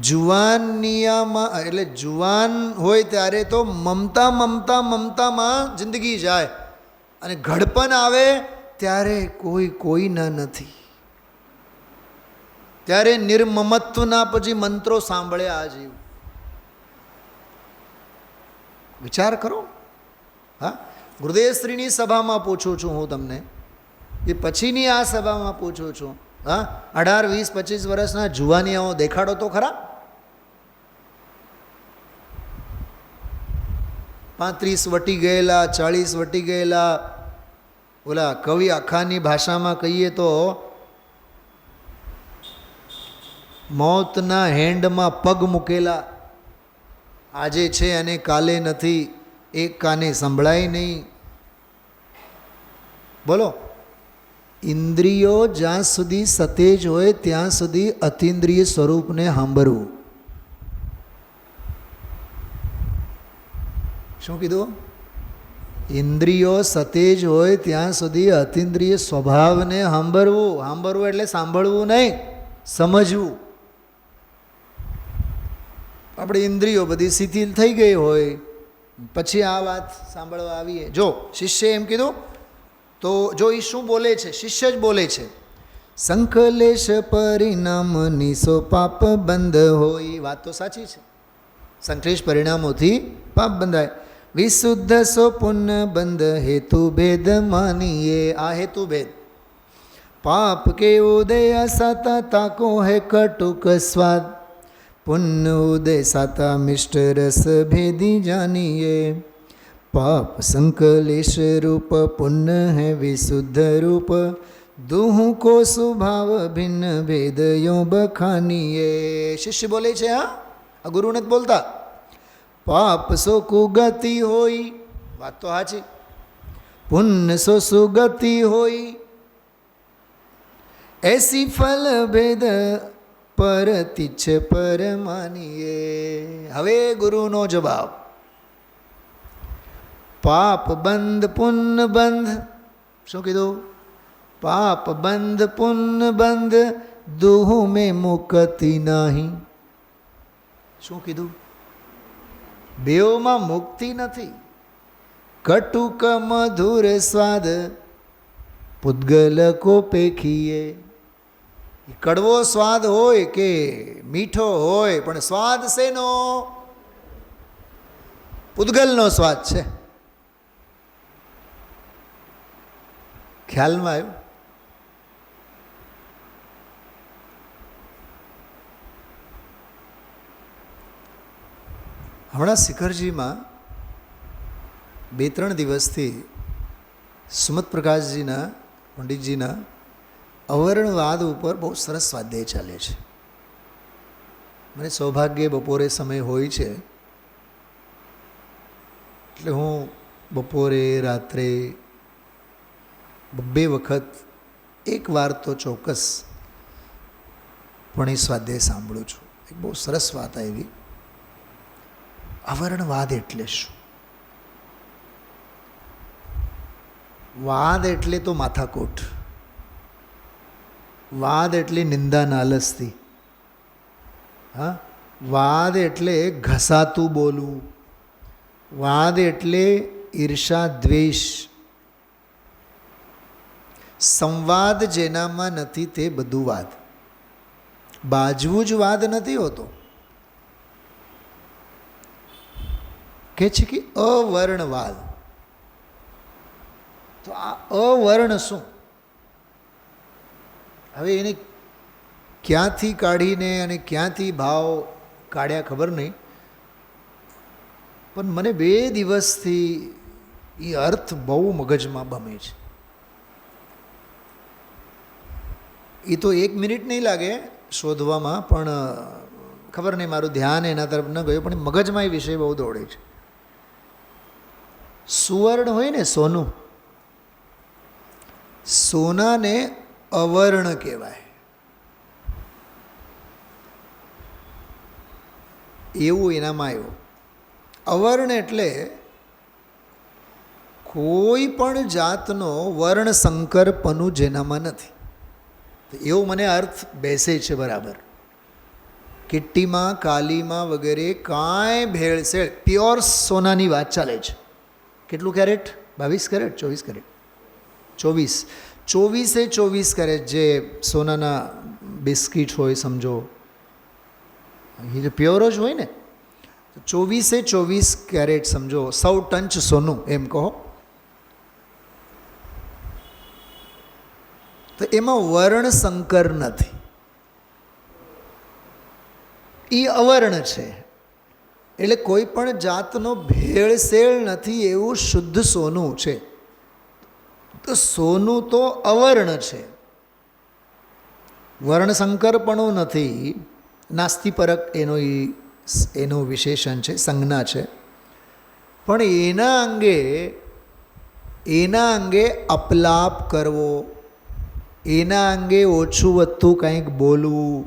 જુવાનિયામાં એટલે જુવાન હોય ત્યારે તો મમતા મમતા મમતામાં જિંદગી જાય, અને ઘડપણ આવે ત્યારે કોઈના નથી. ત્યારે નિર્મમત્વના પછી મંત્રો સાંભળે આ જીવ. વિચાર કરો. હા, ગુરુદેવશ્રીની સભામાં પૂછું છું હું તમને, એ પછીની આ સભામાં પૂછું છું. હા, 18, 20, 25 વર્ષના જુવાનિયાઓ દેખાડો તો ખરા. 35 વટી ગયેલા, 40 વટી ગયેલા, ઓલા કવિ આખાની ભાષામાં કહીએ તો મોતના હેન્ડમાં પગ મૂકેલા, આજે છે અને કાલે નથી, એક કાને સંભળાય નહીં. બોલો, ઇન્દ્રિયો જ્યાં સુધી સતેજ હોય ત્યાં સુધી અતિન્દ્રિય સ્વરૂપને સાંભળવું. શું કીધું? ઇન્દ્રિયો સતેજ હોય ત્યાં સુધી અતિન્દ્રિય સ્વભાવને સાંભળવું. સાંભળવું એટલે સાંભળવું નહીં, સમજવું. આપણે ઇન્દ્રિયો બધી શિથિલ થઈ ગઈ હોય પછી આ વાત સાંભળવા આવીએ. જો શિષ્ય એમ કીધું તો જો એ શું બોલે છે? શિષ્ય જ બોલે છે. સંકલેશ પરિણામ નિસો પાપ બંધ હોય. વાત તો સાચી છે, સંકલેશ પરિણામોથી પાપ બંધાય. વિશુદ્ધ સો પુણ્ય બંધ હેતુ ભેદ માનીએ. આ હેતુ ભેદ. પાપ કે ઉદય સાતા તાકો હે કટુક સ્વાદ, પુण्य उदय साता मिष्ट रस भेदी जानिए. पाप संकलेश रूप पुण्य है विशुद्ध रूप, दूहों को स्वभाव भिन्न भेद यो बखानिए. शिष्य बोले छे, हाँ, आ गुरु ने बोलता. पाप सो कुगति होई, बात तो हाची. पुण्य सो सुगति होई, ऐसी फल भेद પરતિચ્છ પર માનીએ. હવે ગુરુનો જવાબ. પાપ બંધ પુણ્ય બંધ. શું કીધું? પાપ બંધ પુણ્ય બંધ દુહુ મેં મુક્તિ નહીં. શું કીધું? બેઓમાં મુક્તિ નથી. કટુક મધુર સ્વાદ પૂતગલ કો પેખીએ. કડવો સ્વાદ હોય કે મીઠો હોય, પણ સ્વાદ શેનો? પૂતગલનો સ્વાદ છે. ખ્યાલમાં આવ્યું? હમણાં શિખરજીમાં 2-3 દિવસથી સુમત પ્રકાશજીના, પંડિતજીના અવર્ણવાદ ઉપર બહુ સરસ સ્વાધ્યાય ચાલે છે. મને સૌભાગ્ય બપોરે સમય હોય છે એટલે હું બપોરે રાત્રે 2 વખત એક વાર તો ચોક્કસ પણ એ સ્વાધ્યાય સાંભળું છું. એક બહુ સરસ વાત આવી. અવર્ણવાદ એટલે શું? વાદ એટલે તો માથાકૂટ, વાદ એટલે નિંદા નાલસ્તી, હા, વાદ એટલે ઘસાતું બોલવું, વાદ એટલે ઈર્ષા દ્વેષ. સંવાદ જેનામાં નથી તે બધું વાદ. બાજવું જ વાદ નથી હોતો. કે છે કે અવર્ણવાદ. તો આ અવર્ણ શું? હવે એને ક્યાંથી કાઢીને અને ક્યાંથી ભાવ કાઢ્યા ખબર નહીં, પણ મને 2 દિવસથી એ અર્થ બહુ મગજમાં ભમે છે. એ તો 1 મિનિટ નહીં લાગે શોધવામાં, પણ ખબર નહીં મારું ધ્યાન એના તરફ ન ગયું, પણ મગજમાં એ વિષય બહુ દોડે છે. સુવર્ણ હોય ને, સોનું, સોનાને અવર્ણ કહેવાય. એવું એનામાં આવ્યું. અવર્ણ એટલે કોઈ પણ જાતનો વર્ણ સંકરપણું જેનામાં નથી. એવો મને અર્થ બેસે છે બરાબર. કિટ્ટીમાં, કાલીમાં વગેરે કાંઈ ભેળસેળ, પ્યોર સોનાની વાત ચાલે છે. કેટલું કેરેટ? 22 કેરેટ, 24 કેરેટ, 24 કેરેટ જે સોનાના બિસ્કીટ હોય, સમજો, એ તો પ્યોર જ હોય ને. 24 કેરેટ સમજો, 100 ટંચ સોનું એમ કહો. તો એમાં વર્ણ સંકર નથી, એ અવર્ણ છે. એટલે કોઈ પણ જાતનો ભેળસેળ નથી, એવું શુદ્ધ સોનું છે. તો સોનું તો અવર્ણ છે, વર્ણશંકરપણું નથી, નાસ્તિપરક એનું વિશેષણ છે, સંજ્ઞા છે. પણ એના અંગે અપલાપ કરવો, એના અંગે ઓછું વધતું કંઈક બોલવું,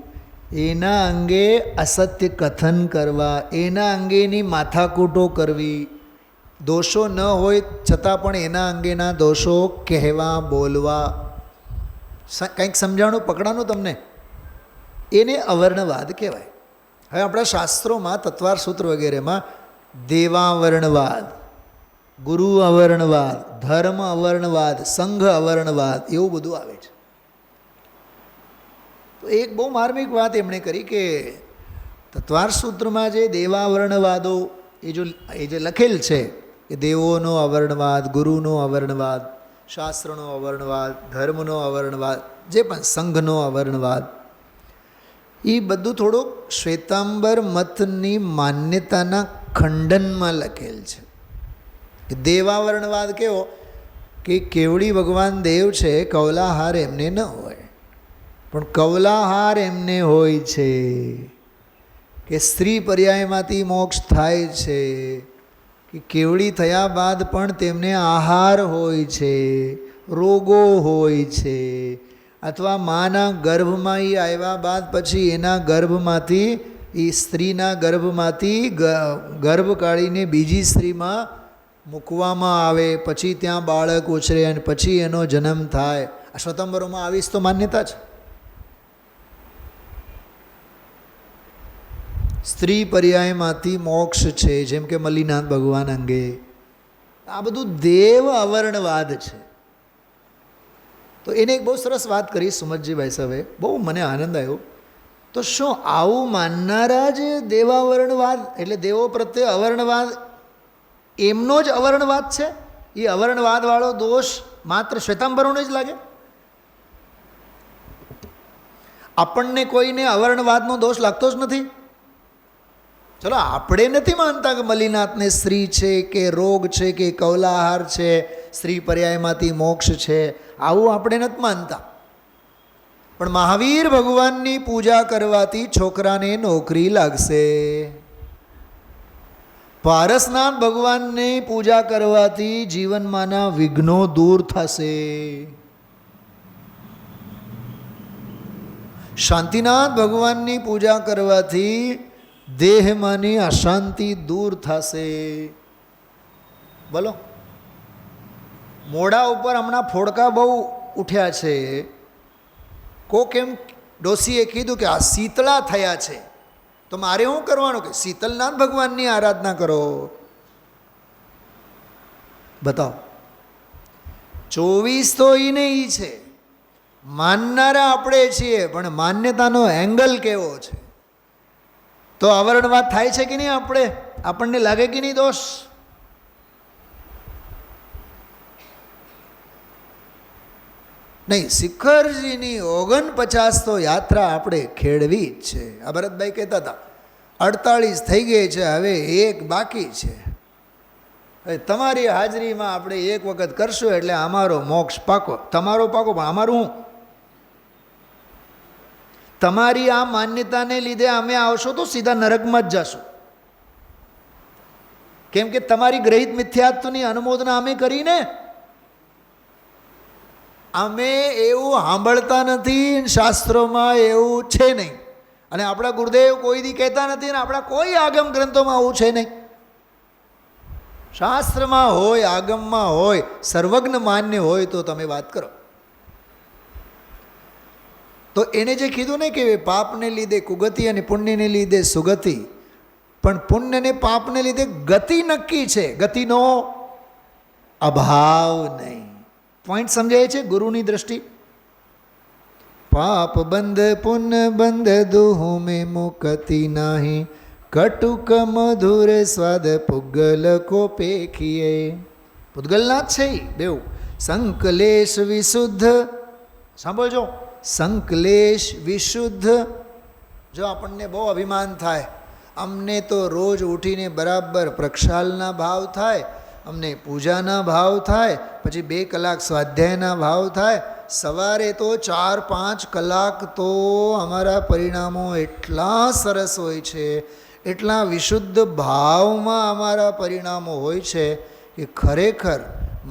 એના અંગે અસત્ય કથન કરવા, એના અંગેની માથાકૂટો કરવી, દોષો ન હોય છતાં પણ એના અંગેના દોષો કહેવા બોલવા, કંઈક સમજાણું પકડાનું તમને, એને અવર્ણવાદ કહેવાય. હવે આપણા શાસ્ત્રોમાં તત્વાર સૂત્ર વગેરેમાં દેવાવર્ણવાદ, ગુરુ અવર્ણવાદ, ધર્મ અવર્ણવાદ, સંઘ અવર્ણવાદ એવું બધું આવે છે. તો એક બહુ માર્મિક વાત એમણે કરી કે તત્વાર સૂત્રમાં જે દેવાવર્ણવાદો એ જે લખેલ છે કે દેવોનો અવર્ણવાદ, ગુરુનો અવર્ણવાદ, શાસ્ત્રનો અવર્ણવાદ, ધર્મનો અવર્ણવાદ, જે પણ સંઘનો અવર્ણવાદ, એ બધું થોડુંક શ્વેતાંબર મતની માન્યતાના ખંડનમાં લખેલ છે. દેવાવર્ણવાદ કેવો કે કેવડી ભગવાન દેવ છે, કૌલાહાર એમને ન હોય, પણ કૌલાહાર એમને હોય છે, કે સ્ત્રી પર્યાયમાંથી મોક્ષ થાય છે, કે કેવડી થયા બાદ પણ તેમને આહાર હોય છે, રોગો હોય છે, અથવા માના ગર્ભમાં એ આવ્યા બાદ પછી એના ગર્ભમાંથી, એ સ્ત્રીના ગર્ભમાંથી ગર્ભ કાઢીને બીજી સ્ત્રીમાં મૂકવામાં આવે, પછી ત્યાં બાળક ઉછરે અને પછી એનો જન્મ થાય. આ શ્વેતાંબરોમાં આવી તો માન્યતા છે. સ્ત્રી પર્યાયમાંથી મોક્ષ છે, જેમ કે મલ્લીનાથ ભગવાન અંગે. આ બધું દેવ અવર્ણવાદ છે. તો એને એક બહુ સરસ વાત કરી સુમતજીભાઈ સાહેબે, બહુ મને આનંદ આવ્યો. તો શું આવું માનનારા જ દેવાવર્ણવાદ એટલે દેવો પ્રત્યે અવર્ણવાદ એમનો જ અવર્ણવાદ છે? એ અવર્ણવાદવાળો દોષ માત્ર શ્વેતાંબરોને જ લાગે? આપણને કોઈને અવર્ણવાદનો દોષ લાગતો જ નથી. ચલો, આપણે નથી માનતા કે મલ્લીનાથને સ્ત્રી છે કે રોગ છે કે કૌલાહાર છે, સ્ત્રી પર્યાયમાંથી મોક્ષ છે, આવું આપણે નથી માનતા. પણ મહાવીર ભગવાનની પૂજા કરવાથી છોકરાને નોકરી લાગશે, પારસનાથ ભગવાનની પૂજા કરવાથી જીવનમાંના વિઘ્નો દૂર થશે, શાંતિનાથ ભગવાનની પૂજા કરવાથી દેહમાંની અશાંતિ દૂર થશે. બોલો, મોઢા ઉપર હમણાં ફોડકા બહુ ઉઠ્યા છે. કોક એમ ડોશીએ કીધું કે આ શીતળા થયા છે, તો મારે શું કરવાનું કે શીતલનાથ ભગવાનની આરાધના કરો. બતાવો, 24 તો ઈ ને ઈ છે, માનનારા આપણે છીએ, પણ માન્યતાનો એંગલ કેવો છે? તો અવર્ણવાદ થાય છે કે નહીં? આપણને લાગે કે નહીં દોષ? નહીં, શિખરજીની 49 તો યાત્રા આપણે ખેડવી જ છે. આ ભરતભાઈ કહેતા હતા 48 થઈ ગઈ છે, હવે એક બાકી છે. તમારી હાજરીમાં આપણે એક વખત કરશું એટલે અમારો મોક્ષ પાકો. તમારો પાકો, પણ અમારું શું? તમારી આ માન્યતાને લીધે અમે આવશો તો સીધા નરકમાં જ જશું. કેમ કે તમારી ગ્રહિત મિથ્યાત્વની અનુમોદના અમે કરીને, અમે એવું સાંભળતા નથી, શાસ્ત્રોમાં એવું છે નહીં, અને આપણા ગુરુદેવ કોઈ દી કહેતા નથી, અને આપણા કોઈ આગમ ગ્રંથોમાં આવું છે નહીં. શાસ્ત્રમાં હોય, આગમમાં હોય, સર્વજ્ઞ માન્ય હોય તો તમે વાત કરો. તો એને જે કીધું ને કે પાપને લીધે કુગતિ અને પુણ્યને લીધે સુગતિ, પણ પુણ્ય અને પાપને લીધે ગતિ નક્કી છે, ગતિનો અભાવ નહીં. પોઈન્ટ સમજાય છે ગુરુની દ્રષ્ટિ? પાપ બંધ પુણ્ય બંધ દુહુ મેં મુકતિ નાહી, કટુક મધુર સ્વાદ પુગલ કો પેખીએ. પુદ્ગલના જ છે બેઉ. સંકલેશ વિશુદ્ધ, સાંભળજો, સંકલેશ વિશુદ્ધ. જો આપણને બહુ અભિમાન થાય, અમને તો રોજ ઉઠીને બરાબર પ્રક્ષાલના ભાવ થાય અમને પૂજાના ભાવ થાય, પછી 2 કલાક સ્વાધ્યાયના ભાવ થાય, સવારે તો 4-5 કલાક તો અમારા પરિણામો એટલા સરસ હોય છે, એટલા વિશુદ્ધ ભાવમાં અમારા પરિણામો હોય છે કે ખરેખર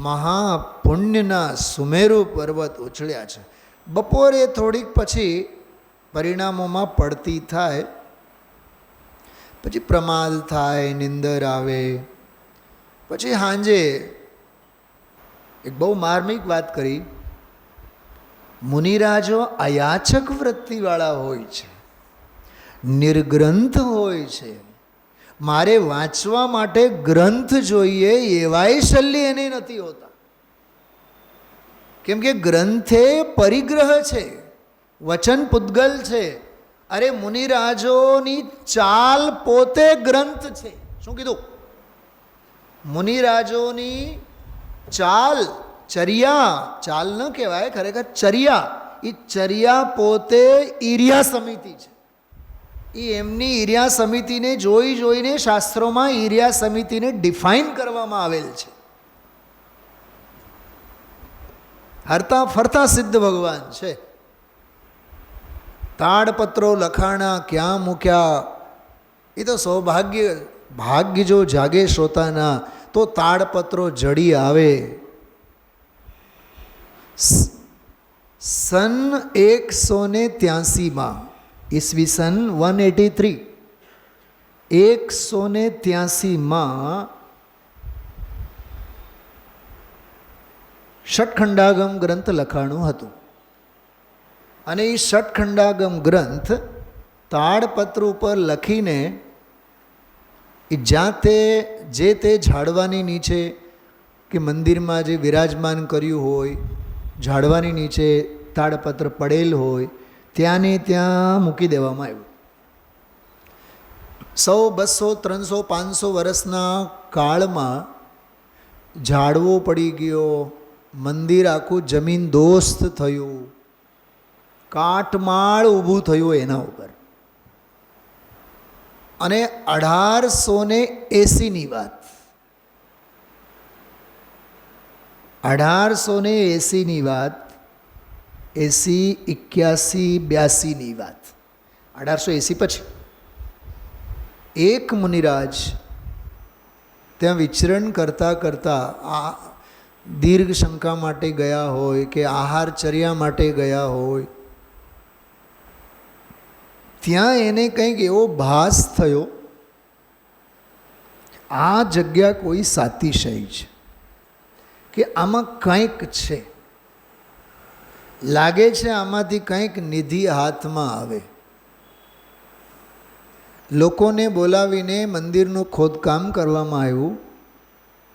મહાપુણ્યના સુમેરુ પર્વત ઉછળ્યા છે. બપોરે થોડીક પછી પરિણામોમાં પડતી થાય, પછી પ્રમાદ થાય, નિંદર આવે, પછી સાંજે એક બહુ માર્મિક વાત કરી, મુનિરાજો અયાચક વૃત્તિવાળા હોય છે, નિર્ગ્રંથ હોય છે. મારે વાંચવા માટે ગ્રંથ જોઈએ એવાય શલ્ય એને નથી હોતા, કેમ કે ગ્રંથે પરિગ્રહ છે, વચન પૂદગલ છે. અરે મુનિરાજોની ચાલ પોતે ગ્રંથ છે. શું કીધું? મુનિરાજોની ચાલ, ચર્યા, ચાલ ન કહેવાય, ખરેખર ચર્યા, એ ચર્યા પોતે ઈર્યા સમિતિ છે. એ એમની ઈર્યા સમિતિને જોઈ જોઈને શાસ્ત્રોમાં ઈર્યા સમિતિને ડિફાઇન કરવામાં આવેલ છે. હરતા ફરતા સિદ્ધ ભગવાન છે. તાડપત્રો લખાણા ક્યાં મૂક્યા, એ તો સૌભાગ્ય, ભાગ્ય જો જાગે શ્રોતાના તો તાડપત્રો જડી આવે. સન 183 ઈસવીસન 183, 183 ષટખંડાગમ ગ્રંથ લખાણું હતું. અને એ ષટખંડાગમ ગ્રંથ તાડપત્ર ઉપર લખીને એ જ્યાં તે ઝાડવાની નીચે કે મંદિરમાં જે વિરાજમાન કર્યું હોય, ઝાડવાની નીચે તાડપત્ર પડેલ હોય, ત્યાંને ત્યાં મૂકી દેવામાં આવ્યું. 100, 200, 300, 500 વર્ષના કાળમાં ઝાડવો પડી ગયો, મંદિર આખું જમીન દોસ્ત થયું, કાટમાળ ઊભું થયું એના ઉપર. અને 1880ની વાત, 1880ની વાત, 80, 81, 82ની વાત, 1880 પછી એક મુનિરાજ ત્યાં વિચરણ કરતાં કરતાં આ દીર્ઘ શંકા માટે ગયા હોય કે આહારચર્યા માટે ગયા હોય, ત્યાં એને કંઈક એવો ભાસ થયો, આ જગ્યા કોઈ સાતિશય છે, કે આમાં કંઈક છે, લાગે છે આમાંથી કંઈક નિધિ હાથમાં આવે. લોકોને બોલાવીને મંદિરનું ખોદકામ કરવામાં આવ્યું,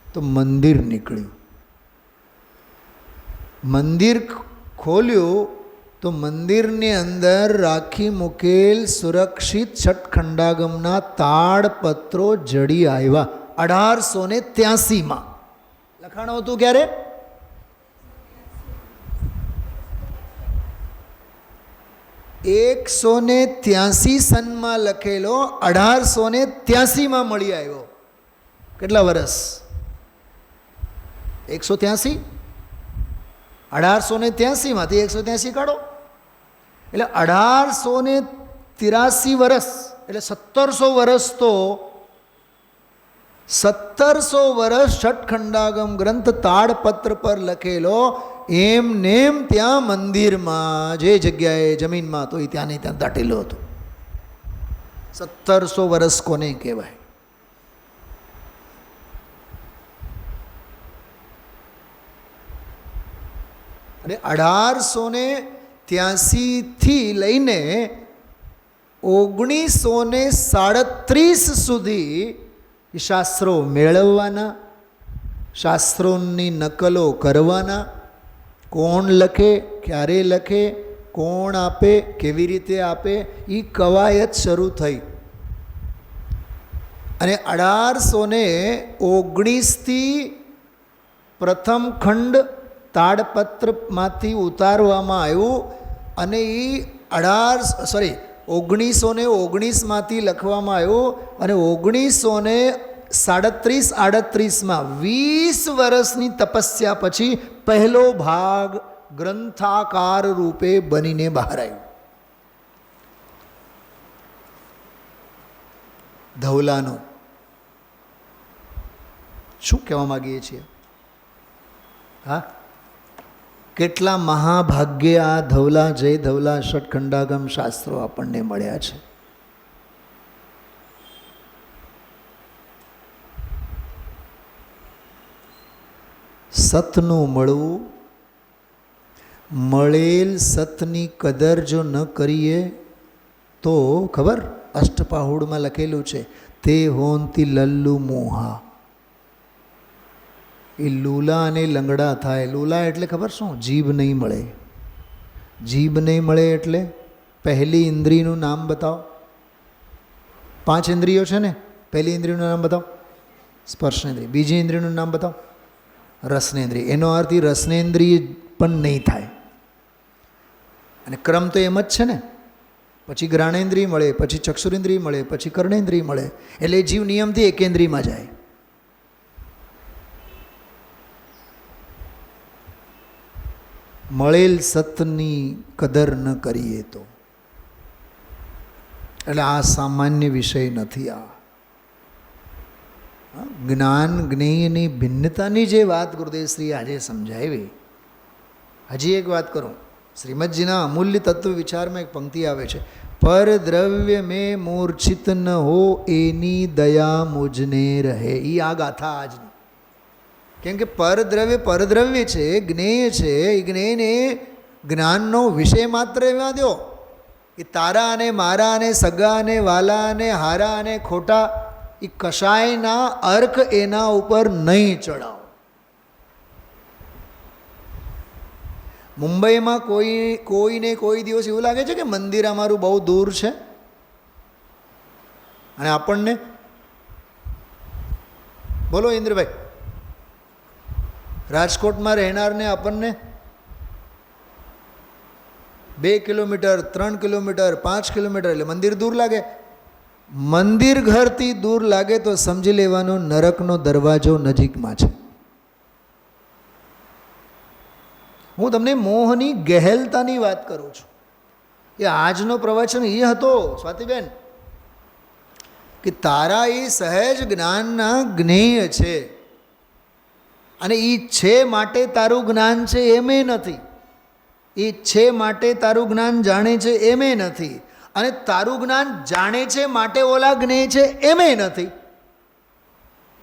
તો મંદિર નીકળ્યું. મંદિર ખોલ્યું તો મંદિરની અંદર રાખી મૂકેલ સુરક્ષિત ષટખંડાગમના તાડપત્રો જડી આવ્યા. 1883 લખાણો હતું. ક્યારે? 183 સનમાં લખેલો, 1883 મળી આવ્યો. કેટલા વર્ષ? 183. 1883માંથી 183 કાઢો એટલે 1883 વર્ષ, એટલે 1700 વર્ષ. તો 1700 વર્ષ ષટખંડાગમ ગ્રંથ તાડપત્ર પર લખેલો એમ નેમ ત્યાં મંદિરમાં જે જગ્યાએ જમીનમાં તો એ ત્યાં ને ત્યાં દાટેલો હતો. 1700 વર્ષ કોને કહેવાય? અને 1883થી લઈને 1937 સુધી શાસ્ત્રો મેળવવાના, શાસ્ત્રોની નકલો કરવાના, કોણ લખે, ક્યારે લખે, કોણ આપે, કેવી રીતે આપે, એ કવાયત શરૂ થઈ. અને 1819થી પ્રથમ ખંડ તાડપત્રમાંથી ઉતારવામાં આવ્યું. અને એ 1919માંથી લખવામાં આવ્યું. અને 19 37-38માં 20 વર્ષની તપસ્યા પછી પહેલો ભાગ ગ્રંથાકાર રૂપે બનીને બહાર આવ્યો. ધવલાનો શું કહેવા માગીએ છીએ? હા, કેટલા મહાભાગ્ય આ ધવલા જય ધવલા ષટખંડાગમ શાસ્ત્રો આપણને મળ્યા છે. સતનું મળવું, મળેલ સતની કદર જો ન કરીએ તો ખબર અષ્ટપાહુડમાં લખેલું છે, તે હોંતી લલ્લુ મોહા. એ લૂલા અને લંગડા થાય. લૂલા એટલે ખબર શું? જીભ નહીં મળે. જીભ નહીં મળે એટલે પહેલી ઇન્દ્રિયનું નામ બતાવો. 5 ઇન્દ્રિયો છે ને, પહેલી ઇન્દ્રિયનું નામ બતાવો. સ્પર્શેન્દ્રિય. બીજી ઇન્દ્રિયનું નામ બતાવો. રસનેન્દ્રિય. એનો અર્થ રસનેન્દ્રિય પણ નહીં થાય. અને ક્રમ તો એમ જ છે ને. પછી ઘ્રાણેન્દ્રિય મળે, પછી ચક્ષુરેન્દ્રિય મળે, પછી કર્ણેન્દ્રિય મળે. એટલે જીવ નિયમથી એકેન્દ્રિયમાં જાય. મળેલ સતની કદર ન કરીએ તો. એટલે આ સામાન્ય વિષય નથી. આ જ્ઞાન જ્ઞેયની ભિન્નતાની જે વાત ગુરુદેવશ્રી આજે સમજાવી. હજી એક વાત કરું. શ્રીમદજીના અમૂલ્ય તત્વ વિચારમાં એક પંક્તિ આવે છે, પર દ્રવ્ય મેં મૂર્છિત ન હો એની દયા મુજને રહે. એ આ ગાથા આજની. કેમ કે પરદ્રવ્ય છે, જ્ઞેય છે. એ જ્ઞેયને જ્ઞાનનો વિષય માત્ર એમાં દો. એ તારા અને મારા અને સગા અને વાલા અને હારા અને ખોટા એ કશાયના અર્ક એના ઉપર નહીં ચડાવો. મુંબઈમાં કોઈને કોઈ દિવસ એવું લાગે છે કે મંદિર અમારું બહુ દૂર છે અને આપણને, બોલો ઇન્દ્રભાઈ, રાજકોટમાં રહેનારને આપણને 2 કિલોમીટર 3 કિલોમીટર 5 કિલોમીટર એટલે મંદિર દૂર લાગે. મંદિર ઘરથી દૂર લાગે તો સમજી લેવાનો નરકનો દરવાજો નજીકમાં છે. હું તમને મોહની ગહેલતાની વાત કરું છું. એ આજનો પ્રવચન એ હતો સ્વાતિબેન કે તારા એ સહેજ જ્ઞાનના જ્ઞેય છે અને એ છે માટે તારું જ્ઞાન છે એમે નથી. એ છે માટે તારું જ્ઞાન જાણે છે એમે નથી. અને તારું જ્ઞાન જાણે છે માટે ઓલા જ્ઞેય છે એમે નથી.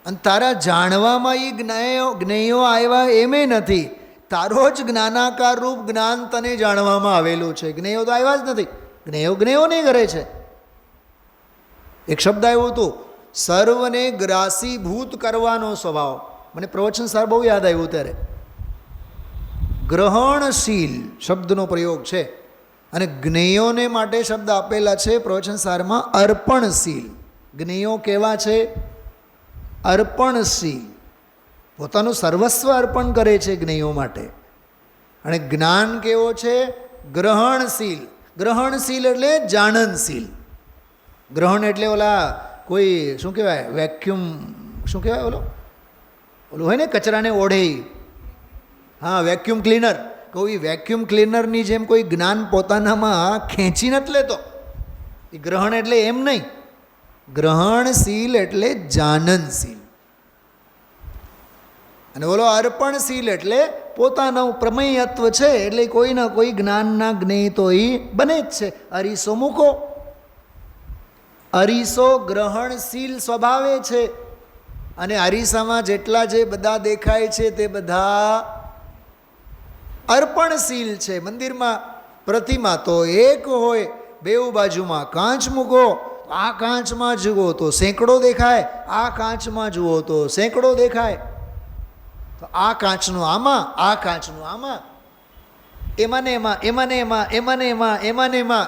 અને તારા જાણવામાં એ જ્ઞેયો આવ્યા એમે નથી. તારો જ જ્ઞાનાકાર રૂપ જ્ઞાન તને જાણવામાં આવેલું છે. જ્ઞેયો તો આવ્યા જ નથી. જ્ઞેયો નહીં કરે છે. એક શબ્દ આવ્યો હતો, સર્વને ગ્રાસીભૂત કરવાનો સ્વભાવ. મને પ્રવચન સાર બહુ યાદ આવ્યું ત્યારે. ગ્રહણશીલ શબ્દનો પ્રયોગ છે અને જ્ઞેયોને માટે શબ્દ આપેલા છે પ્રવચન સારમાં અર્પણશીલ. જ્ઞેયો કેવા છે? અર્પણશીલ. પોતાનું સર્વસ્વ અર્પણ કરે છે જ્ઞેયો માટે. અને જ્ઞાન કેવો છે? ગ્રહણશીલ. ગ્રહણશીલ એટલે જાણનશીલ. ગ્રહણ એટલે ઓલા કોઈ શું કહેવાય, વેક્યુમ શું કહેવાય, ઓલું હોય ને કચરાને ઓઢે. હા, વેક્યુમ ક્લીનર. કોઈ વેક્યુમ ક્લીનરની જેમ કોઈ જ્ઞાન પોતાનામાં ખેંચી નથી લેતો. એ ગ્રહણ એટલે એમ નહીં. ગ્રહણશીલ એટલે જાનનશીલ. અને બોલો અર્પણશીલ એટલે પોતાનું પ્રમેયત્વ છે એટલે કોઈના કોઈ જ્ઞાનના જ્ઞેય તો એ બને જ છે. અરીસો મૂકો. અરીસો ગ્રહણશીલ સ્વભાવે છે અને અરીસામાં જેટલા જે બધા દેખાય છે તે બધા અર્પણશીલ છે. મંદિરમાં પ્રતિમા તો એક હોય, બેઉ બાજુમાં કાચ મૂકો. આ કાચમાં જુઓ તો સેંકડો દેખાય, આ કાચમાં જુઓ તો સેંકડો દેખાય. તો આ કાચનું આમાં, આ કાચનું આમાં, એમાં ને એમાં, એમાં ને એમાં, એમાં ને એમાં, એમાં ને એમાં.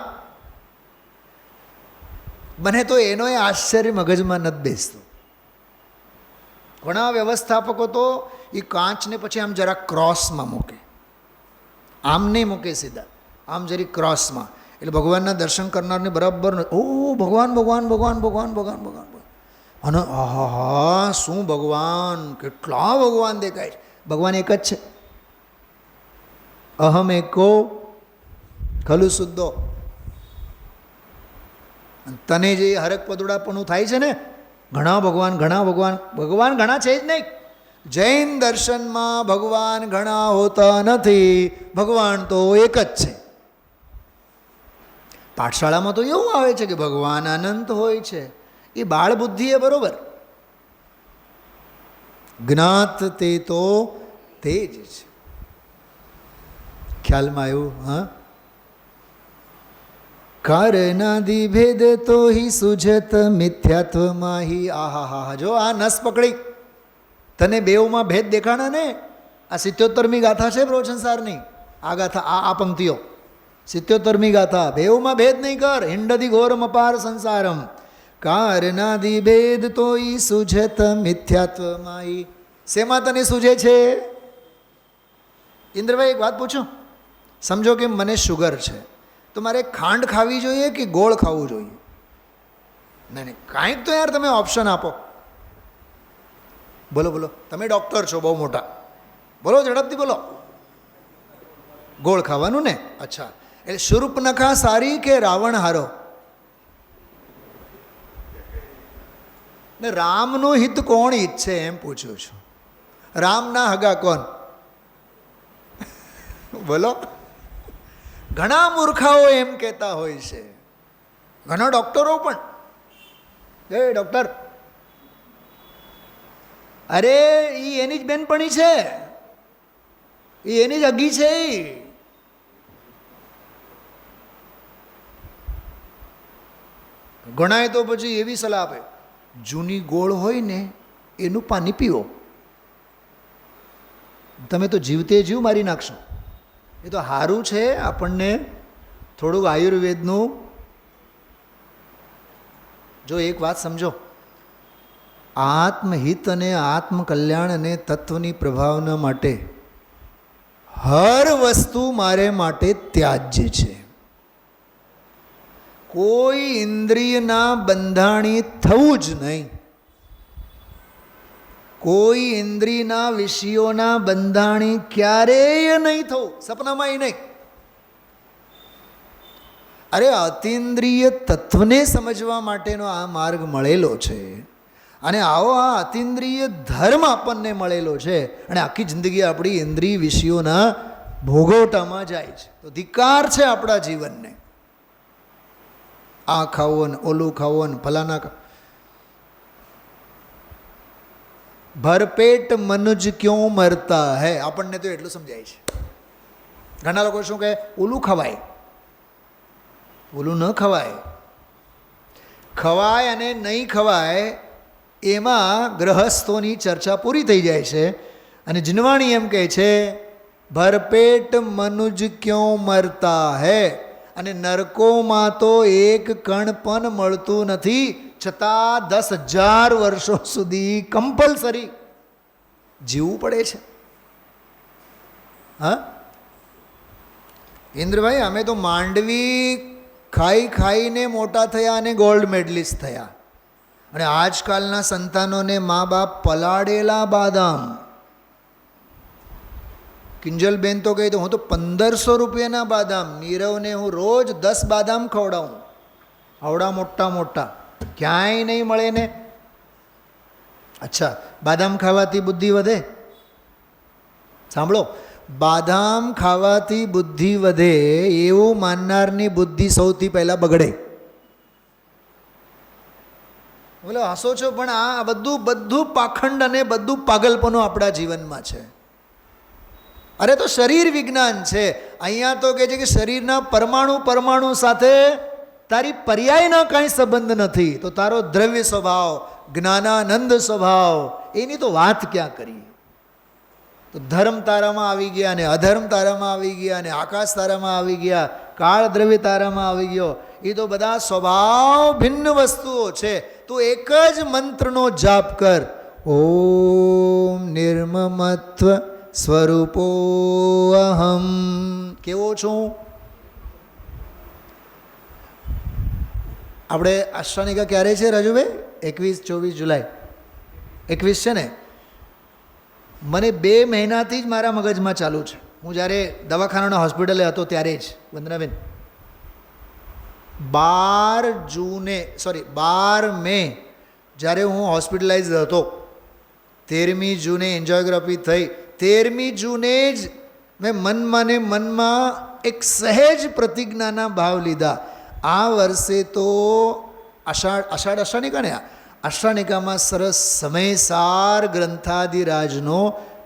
મને તો એનો આશ્ચર્ય મગજમાં નથી બેસતું. ઘણા વ્યવસ્થાપકો તો એ કાચને પછી આમ જરા ક્રોસમાં મૂકે. આમ નહીં મૂકે સીધા, આમ જરી ક્રોસમાં. એટલે ભગવાનના દર્શન કરનારને બરાબર ઓ ભગવાન ભગવાન ભગવાન ભગવાન ભગવાન ભગવાન. અને આહા શું ભગવાન, કેટલા ભગવાન દેખાય છે. ભગવાન એક જ છે. અહમ એકો ખલુ શુદ્ધો. તને જે હરક પદુડાપણું થાય છે ને, ઘણા ભગવાન ઘણા ભગવાન, ભગવાન ઘણા છે જ નહીં. જૈન દર્શનમાં ભગવાન ઘણા હોતા નથી, ભગવાન તો એક જ છે. પાઠશાળામાં તો એવું આવે છે કે ભગવાન અનંત હોય છે. એ બાળ બુદ્ધિ એ બરોબર. જ્ઞાત તે તો તે જ છે. ખ્યાલમાં આવ્યું? હા. કારનાદિ ભેદ તો હિ સુજત મિથ્યાત્વમાં હિ. આહા હા, જો આ નસ પકડી તને બેઉમાં ભેદ દેખાણા ને. આ 77મી ગાથા છે પ્રવચનસારની. આ ગાથા, આ પંક્તિઓ 77મી ગાથા. બેઉમાં ભેદ નહીં કર. હિંડદી ઘોરમ અપાર સંસારમ. કારનાદિ ભેદ તો ઈ સુજત મિથ્યાત્વમાં ઈ. શેમાં તને સૂજે છે? ઇન્દ્રભાઈ એક વાત પૂછું. સમજો કે મને શુગર છે, તો મારે ખાંડ ખાવી જોઈએ કે ગોળ ખાવું જોઈએ? નહીં નહીં, કાંઈક તો યાર તમે ઓપ્શન આપો. બોલો બોલો, તમે ડૉક્ટર છો બહુ મોટા, બોલો ઝડપથી બોલો. ગોળ ખાવાનું ને? અચ્છા, એટલે શૂર્પનખા સારી કે રાવણ હારો? ને રામનું હિત કોણ ઈચ્છે એમ પૂછું છું. રામના હગા કોણ? બોલો. ઘણા મૂર્ખાઓ એમ કહેતા હોય છે, ઘણા ડૉક્ટરો પણ. એ ડૉક્ટર, અરે એ એની જ બેનપણી છે, એ એની જ અગી છે. ઘણાએ તો પછી એવી સલાહ આપે, જૂની ગોળ હોય ને એનું પાણી પીવો, તમે તો જીવતે જીવ મારી નાખશો. એ તો સારું છે, આપણને થોડુંક આયુર્વેદનું. જો એક વાત સમજો, આત્મહિત અને આત્મકલ્યાણ અને તત્વની પ્રભાવના માટે હર વસ્તુ મારે માટે ત્યાજ્ય છે. કોઈ ઇન્દ્રિયના બંધાણી થવું જ નહીં. કોઈ ઇન્દ્રિયના વિષયોના બંધાણી ક્યારેય નહીં થવું, સપનામાંય નહીં. અરે અતિન્દ્રિય તત્વને સમજવા માટેનો આ માર્ગ મળેલો છે, અને આવો આ અતિન્દ્રિય ધર્મ આપણને મળેલો છે, અને આખી જિંદગી આપણી ઇન્દ્રિય વિષયોના ભોગવટામાં જાય છે. તો ધિક્કાર છે આપણા જીવનને. આ ખાવો ને ઓલું ખાવો ને ફલાના ખાવો. ભરપેટ મનુજ ક્यों મરતા હૈ, આપણને તો એટલું સમજાય છે. ઘણા લોકો શું કહે, ઓલું ખવાય, ઓલું ન ખવાય. ખવાય અને નહીં ખવાય એમાં ગ્રહસ્થોની ચર્ચા પૂરી થઈ જાય છે. અને જીનવાણી એમ કહે છે, ભરપેટ મનુજ ક્यों મરતા હૈ. અને નરકોમાં તો એક કણ પણ મળતું નથી, છતાં 10,000 વર્ષો સુધી કમ્પલસરી જીવવું પડે છે. હા ઇન્દ્રભાઈ, અમે તો માંડવી ખાઈ ખાઈને મોટા થયા અને ગોલ્ડ મેડલિસ્ટ થયા, અને આજકાલના સંતાનોને મા બાપ પલાળેલા બાદામ. કિંજલબેન તો કહી દો, હું તો 1500 રૂપિયાના બાદામ, નીરવને હું રોજ 10 બાદામ ખવડાવું, આવડા મોટા મોટા, ક્યાંય નહીં મળે ને. અચ્છા, બાદામ ખાવાથી બુદ્ધિ વધે? સાંભળો, બાદામ ખાવાથી બુદ્ધિ વધે એવું માનનારની બુદ્ધિ સૌથી પહેલાં બગડે. બોલો હસો છો, પણ આ બધું પાખંડ અને બધું પાગલપણું આપણા જીવનમાં છે. અરે તો શરીર વિજ્ઞાન છે. અહીંયા તો કહે છે કે શરીરના પરમાણુ સાથે તારી પર્યાયના કાંઈ સંબંધ નથી, તો તારો દ્રવ્ય સ્વભાવ, જ્ઞાનાનંદ સ્વભાવ, એની તો વાત ક્યાં કરી. તો ધર્મ તારામાં આવી ગયા, અને અધર્મ તારામાં આવી ગયા, અને આકાશ તારામાં આવી ગયા, કાળ દ્રવ્ય તારામાં આવી ગયો. એ તો બધા સ્વભાવ ભિન્ન વસ્તુઓ છે. તું એક જ મંત્રનો જાપ કર, ઓમ નિર્મમત્વ સ્વરૂપો અહમ. કેવો છું? આપણે આશ્રાનિકા ક્યારે છે રાજુભાઈ? 21-24 જુલાઈ 21 છે ને? મને 2 મહિનાથી જ મારા મગજમાં ચાલુ છે. હું જ્યારે દવાખાનાના હોસ્પિટલે હતો ત્યારે જ વંદનાબેન 12 મે જ્યારે હું હોસ્પિટલાઇઝ હતો, 13મી જૂને એન્જિયોગ્રાફી થઈ, 13મી જૂને જ મેં મનમાં એક સહેજ પ્રતિજ્ઞાના ભાવ લીધા. આ વર્ષે તો આષાઢિકા ને આષાઢિકામાં સરસ સમયસાર ગ્રંથાદિરાજનો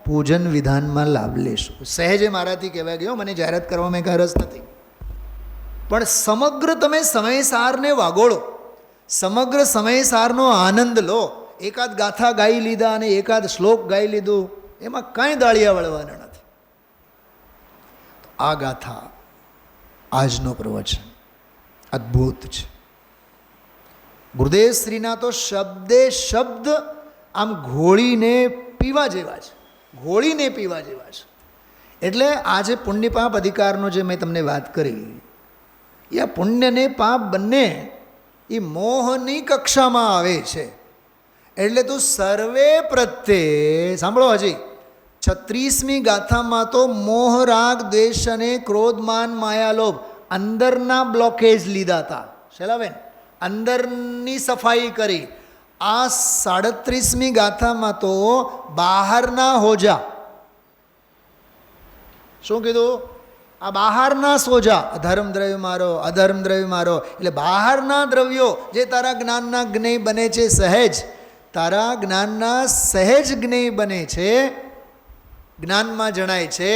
પૂજન વિધાનમાં લાભ લેશું. સહેજે મારાથી કહેવાય ગયો, મને જાહેરાત કરવામાં કાંઈ રસ નથી. પણ સમગ્ર તમે સમયસારને વાગોળો, સમગ્ર સમયસારનો આનંદ લો. એકાદ ગાથા ગાઈ લીધા અને એકાદ શ્લોક ગાઈ લીધું, એમાં કાંઈ દાળિયા વળવાના નથી. આ ગાથા, આજનો પ્રવચન અદ્ભુત છે. ગુરુદેવ શ્રીના તો શબ્દે શબ્દ આમ ઘોળીને પીવા જેવા છે, ઘોળીને પીવા જેવા છે. એટલે આ જે પુણ્ય પાપ અધિકારનો જે મેં તમને વાત કરી, એ આ પુણ્ય ને પાપ બંને એ મોહની કક્ષામાં આવે છે. એટલે તું સર્વે પ્રત્યે સાંભળો, હજી 36મી ગાથામાં તો મોહ, રાગ, દ્વેષ અને ક્રોધ, માન, માયા, લોભ અંદરના બ્લોકેજ લીધા હતા. શૈલાબેન, અંદરની સફાઈ કરી. આ 37મી ગાથામાં તો બહારના હોજા. શું કીધું? આ બહારના સોજા, અધર્મ દ્રવ્ય મારો, અધર્મ દ્રવ્ય મારો. એટલે બહારના દ્રવ્યો જે તારા જ્ઞાનના જ્ઞેય બને છે, સહેજ તારા જ્ઞાનના સહેજ જ્ઞેય બને છે, જ્ઞાનમાં જણાય છે,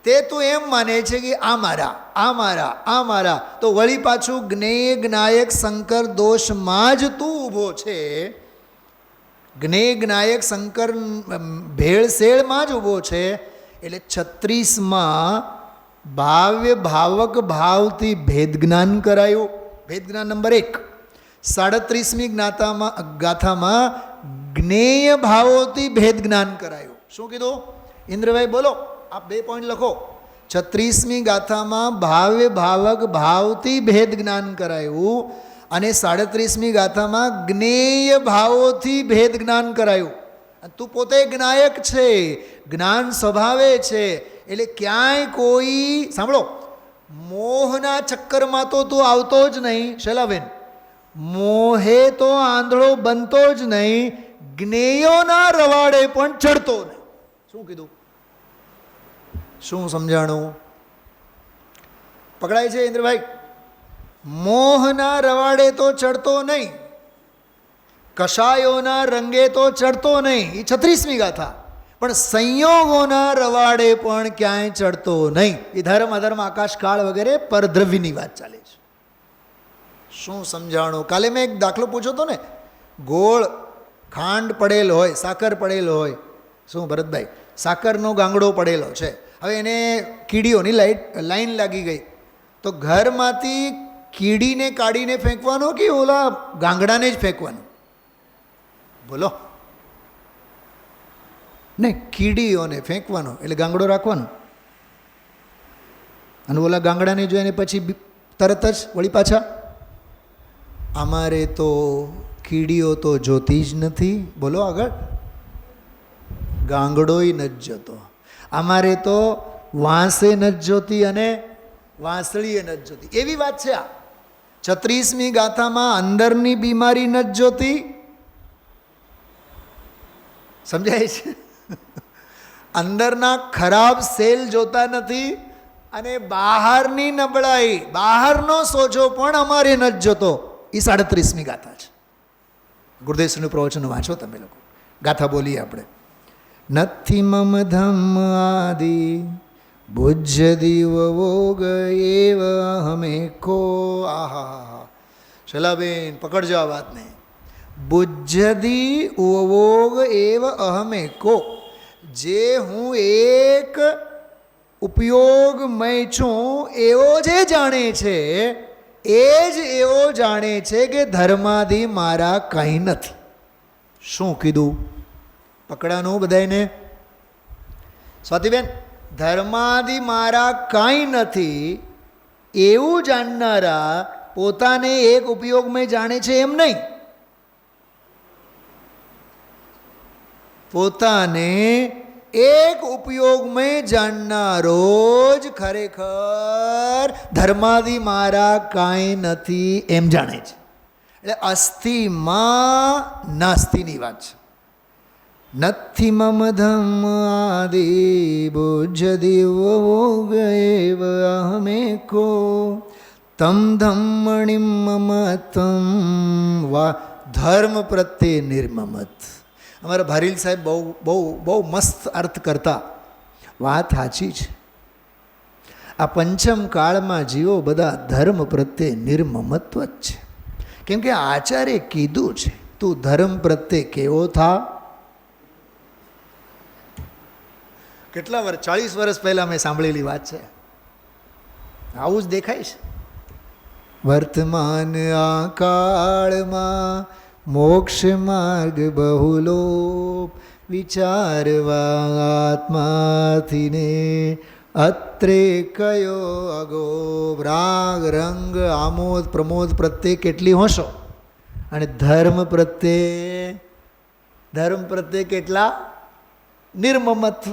તે તું એમ માને છે કે આ મારા, આ મારા, આ મારા. તો વળી પાછું જ્ઞેય જ્ઞાયક શંકર દોષમાં જ તું ઊભો છે. જ્ઞેય જ્ઞાયક શંકર ભેળસેળમાં જ ઊભો છે. એટલે 36માં ભાવ્ય ભાવક ભાવથી ભેદ જ્ઞાન કરાયું, ભેદ જ્ઞાન નંબર 1. 37મી ગાથામાં જ્ઞેય ભાવોથી ભેદ જ્ઞાન કરાયું. શું કીધું ઇન્દ્રભાઈ? બોલો, આપ 2 પોઈન્ટ લખો. 36મી ગાથામાં ભાવ્ય ભાવક ભાવથી ભેદ જ્ઞાન કરાયું અને 37મી ગાથામાં જ્ઞેય ભાવોથી ભેદ જ્ઞાન કરાયું. તું પોતે જ્ઞાયક છે, જ્ઞાન સ્વભાવે છે. એટલે ક્યાંય કોઈ, સાંભળો, મોહના ચક્કરમાં તો તું આવતો જ નહીં. શૈલાબેન, મોહે તો આંધળો બનતો જ નહીં, જ્ઞેયોના રવાડે પણ ચડતો નહીં. શું કીધું? શું સમજાણું? પકડાય છે ઇન્દ્રભાઈ? મોહના રવાડે તો ચડતો નહીં, કષાયોના રંગે તો ચડતો નહીં. એ 36મી ગાથા. પણ સંયોગોના રવાડે પણ ક્યાંય ચડતો નહીં. એ ધર્મ અધર્મ આકાશ કાળ વગેરે પરદ્રવ્યની વાત ચાલે છે. શું સમજાણું? કાલે મેં એક દાખલો પૂછ્યો હતો ને, ગોળ ખાંડ પડેલ હોય, સાકર પડેલ હોય. શું ભરતભાઈ? સાકરનો ગાંગડો પડેલો છે. હવે એને કીડીઓની લાઈન લાગી ગઈ. તો ઘરમાંથી કીડીને કાઢીને ફેંકવાનો કે ઓલા ગાંગડાને જ ફેંકવાનું? બોલો. નહીં, કીડીઓને ફેંકવાનો, એટલે ગાંગડો રાખવાનો અને ઓલા ગાંગડાને જોઈને પછી તરત જ વળી પાછા. અમારે તો કીડીઓ તો જોતી જ નથી. બોલો આગળ. ગાંગડોય નથી જોતો. અમારે તો વાંસે નથી જોતી અને વાંસળીએ નથી જોતી. એવી વાત છે આ 36મી ગાથામાં. અંદરની બીમારી નથી જોતી. સમજાય છે? અંદરના ખરાબ સેલ જોતા નથી અને બહારની નબળાઈ, બહારનો સોજો પણ અમારે નથી જોતો. એ 37મી ગાથા છે. ગુરુદેવશ્રીનું પ્રવચન વાંચો તમે લોકો. ગાથા બોલીએ આપણે. નથી મમ ધમ્મ આદિ ભુજ્ય દીવોગ એવ હમેકો. આહા, શૈલાબેન પકડજો આ વાતને. બુજ્જદી ઉવોગ એવ અહમેકો. જે હું એક ઉપયોગમય છું એવો જે જાણે છે, એ જ એવો જાણે છે કે ધર્માદિ મારા કંઈ નથી. શું કીધું? પકડાનું બધાને? સ્વાતિબેન, ધર્માદિ મારા કાંઈ નથી એવું જાણનારા પોતાને એક ઉપયોગમાં જાણે છે એમ નહીં, પોતાને એક ઉપયોગમાં જાણનારો જ ખરેખર ધર્માદિ મારા કાંઈ નથી એમ જાણે છે. એટલે અસ્થિમાં નાસ્તિની વાત છે. નથી મમ ધમ્મ આદિ બોજ્ય દેવ ગયેવ અહમેકો તમ ધમ્મણિમ મમ તમ વા ધર્મ પ્રત્યે નિર્મમત. અમારા ભારીલ સાહેબ બહુ બહુ બહુ મસ્ત અર્થ કરતા. વાત સાચી છે. આ પંચમ કાળમાં જીવો બધા ધર્મ પ્રત્યે નિર્મમત્વ જ છે. કેમ કે આચાર્ય કીધું છે તું ધર્મ પ્રત્યે કેવો થા. કેટલા વર્ષ 40 વર્ષ પહેલાં મેં સાંભળેલી વાત છે. આવું જ દેખાય છે. વર્તમાન આ કાળમાં મોક્ષ માર્ગ બહુલોપ વિચારવા આત્માથી ને અત્રે કયો અગો રાગ રંગ આમોદ પ્રમોદ પ્રત્યે કેટલી હોશો અને ધર્મ પ્રત્યે કેટલા નિર્મમત.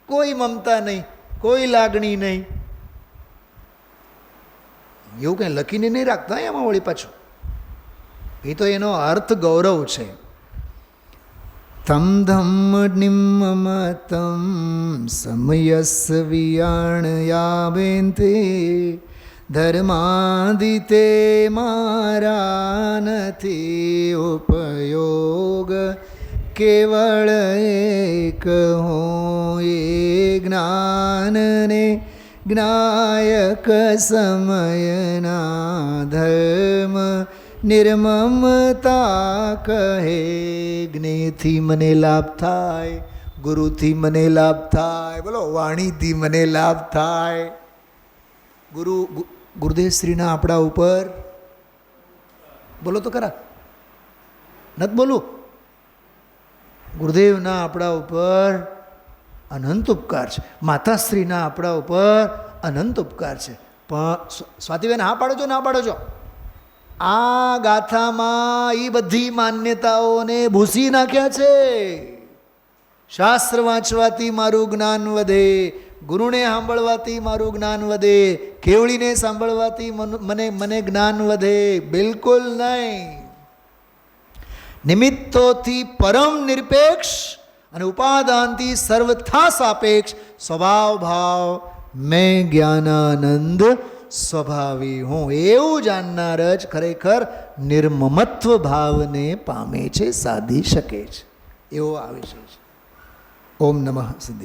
કોઈ મમતા નહીં, કોઈ લાગણી નહીં. એવું કંઈ લખીને નહીં રાખતા એમાં વળી પાછું. એ તો એનો અર્થ ગૌરવ છે. તમ ધમ્મ નિમ્મતમ સમયસ વિયાણ યાવેન્તે ધર્માદિતે મારા નથી ઉપયોગ કેવળ એક હો એ જ્ઞાનને જ્ઞાયક સમયના ધર્મ નિર્મમતા કહે. જ્ઞેયથી મને લાભ થાય, ગુરુથી મને લાભ થાય, બોલો વાણીથી મને લાભ થાય. ગુરુદેવશ્રીના આપણા ઉપર બોલો તો ખરા, નથી બોલું. ગુરુદેવના આપણા ઉપર અનંત ઉપકાર છે. માતાશ્રીના આપણા ઉપર અનંત ઉપકાર છે. પણ સ્વાતિબેન હા પાડો છો, ના પાડો છો? આ ગાથામાં એ બધી માન્યતાઓને ભૂસી નાખ્યા છે. શાસ્ત્ર વાંચવાથી મારું જ્ઞાન વધે, ગુરુને સાંભળવાથી મારું જ્ઞાન વધે, કેવળીને સાંભળવાથી મને જ્ઞાન વધે. બિલકુલ નહીં. નિમિત્તોથી પરમ નિરપેક્ષ અને ઉપાદાનથી સર્વથા સાપેક્ષ સ્વભાવ ભાવ મેં જ્ઞાનાનંદ સ્વભાવી હું એવું જાણનાર જ ખરેખર નિર્મમત્વ ભાવને પામે છે, સાધી શકે છે. એવો આ વિષય છે. ઓમ નમઃ સિદ્ધિ.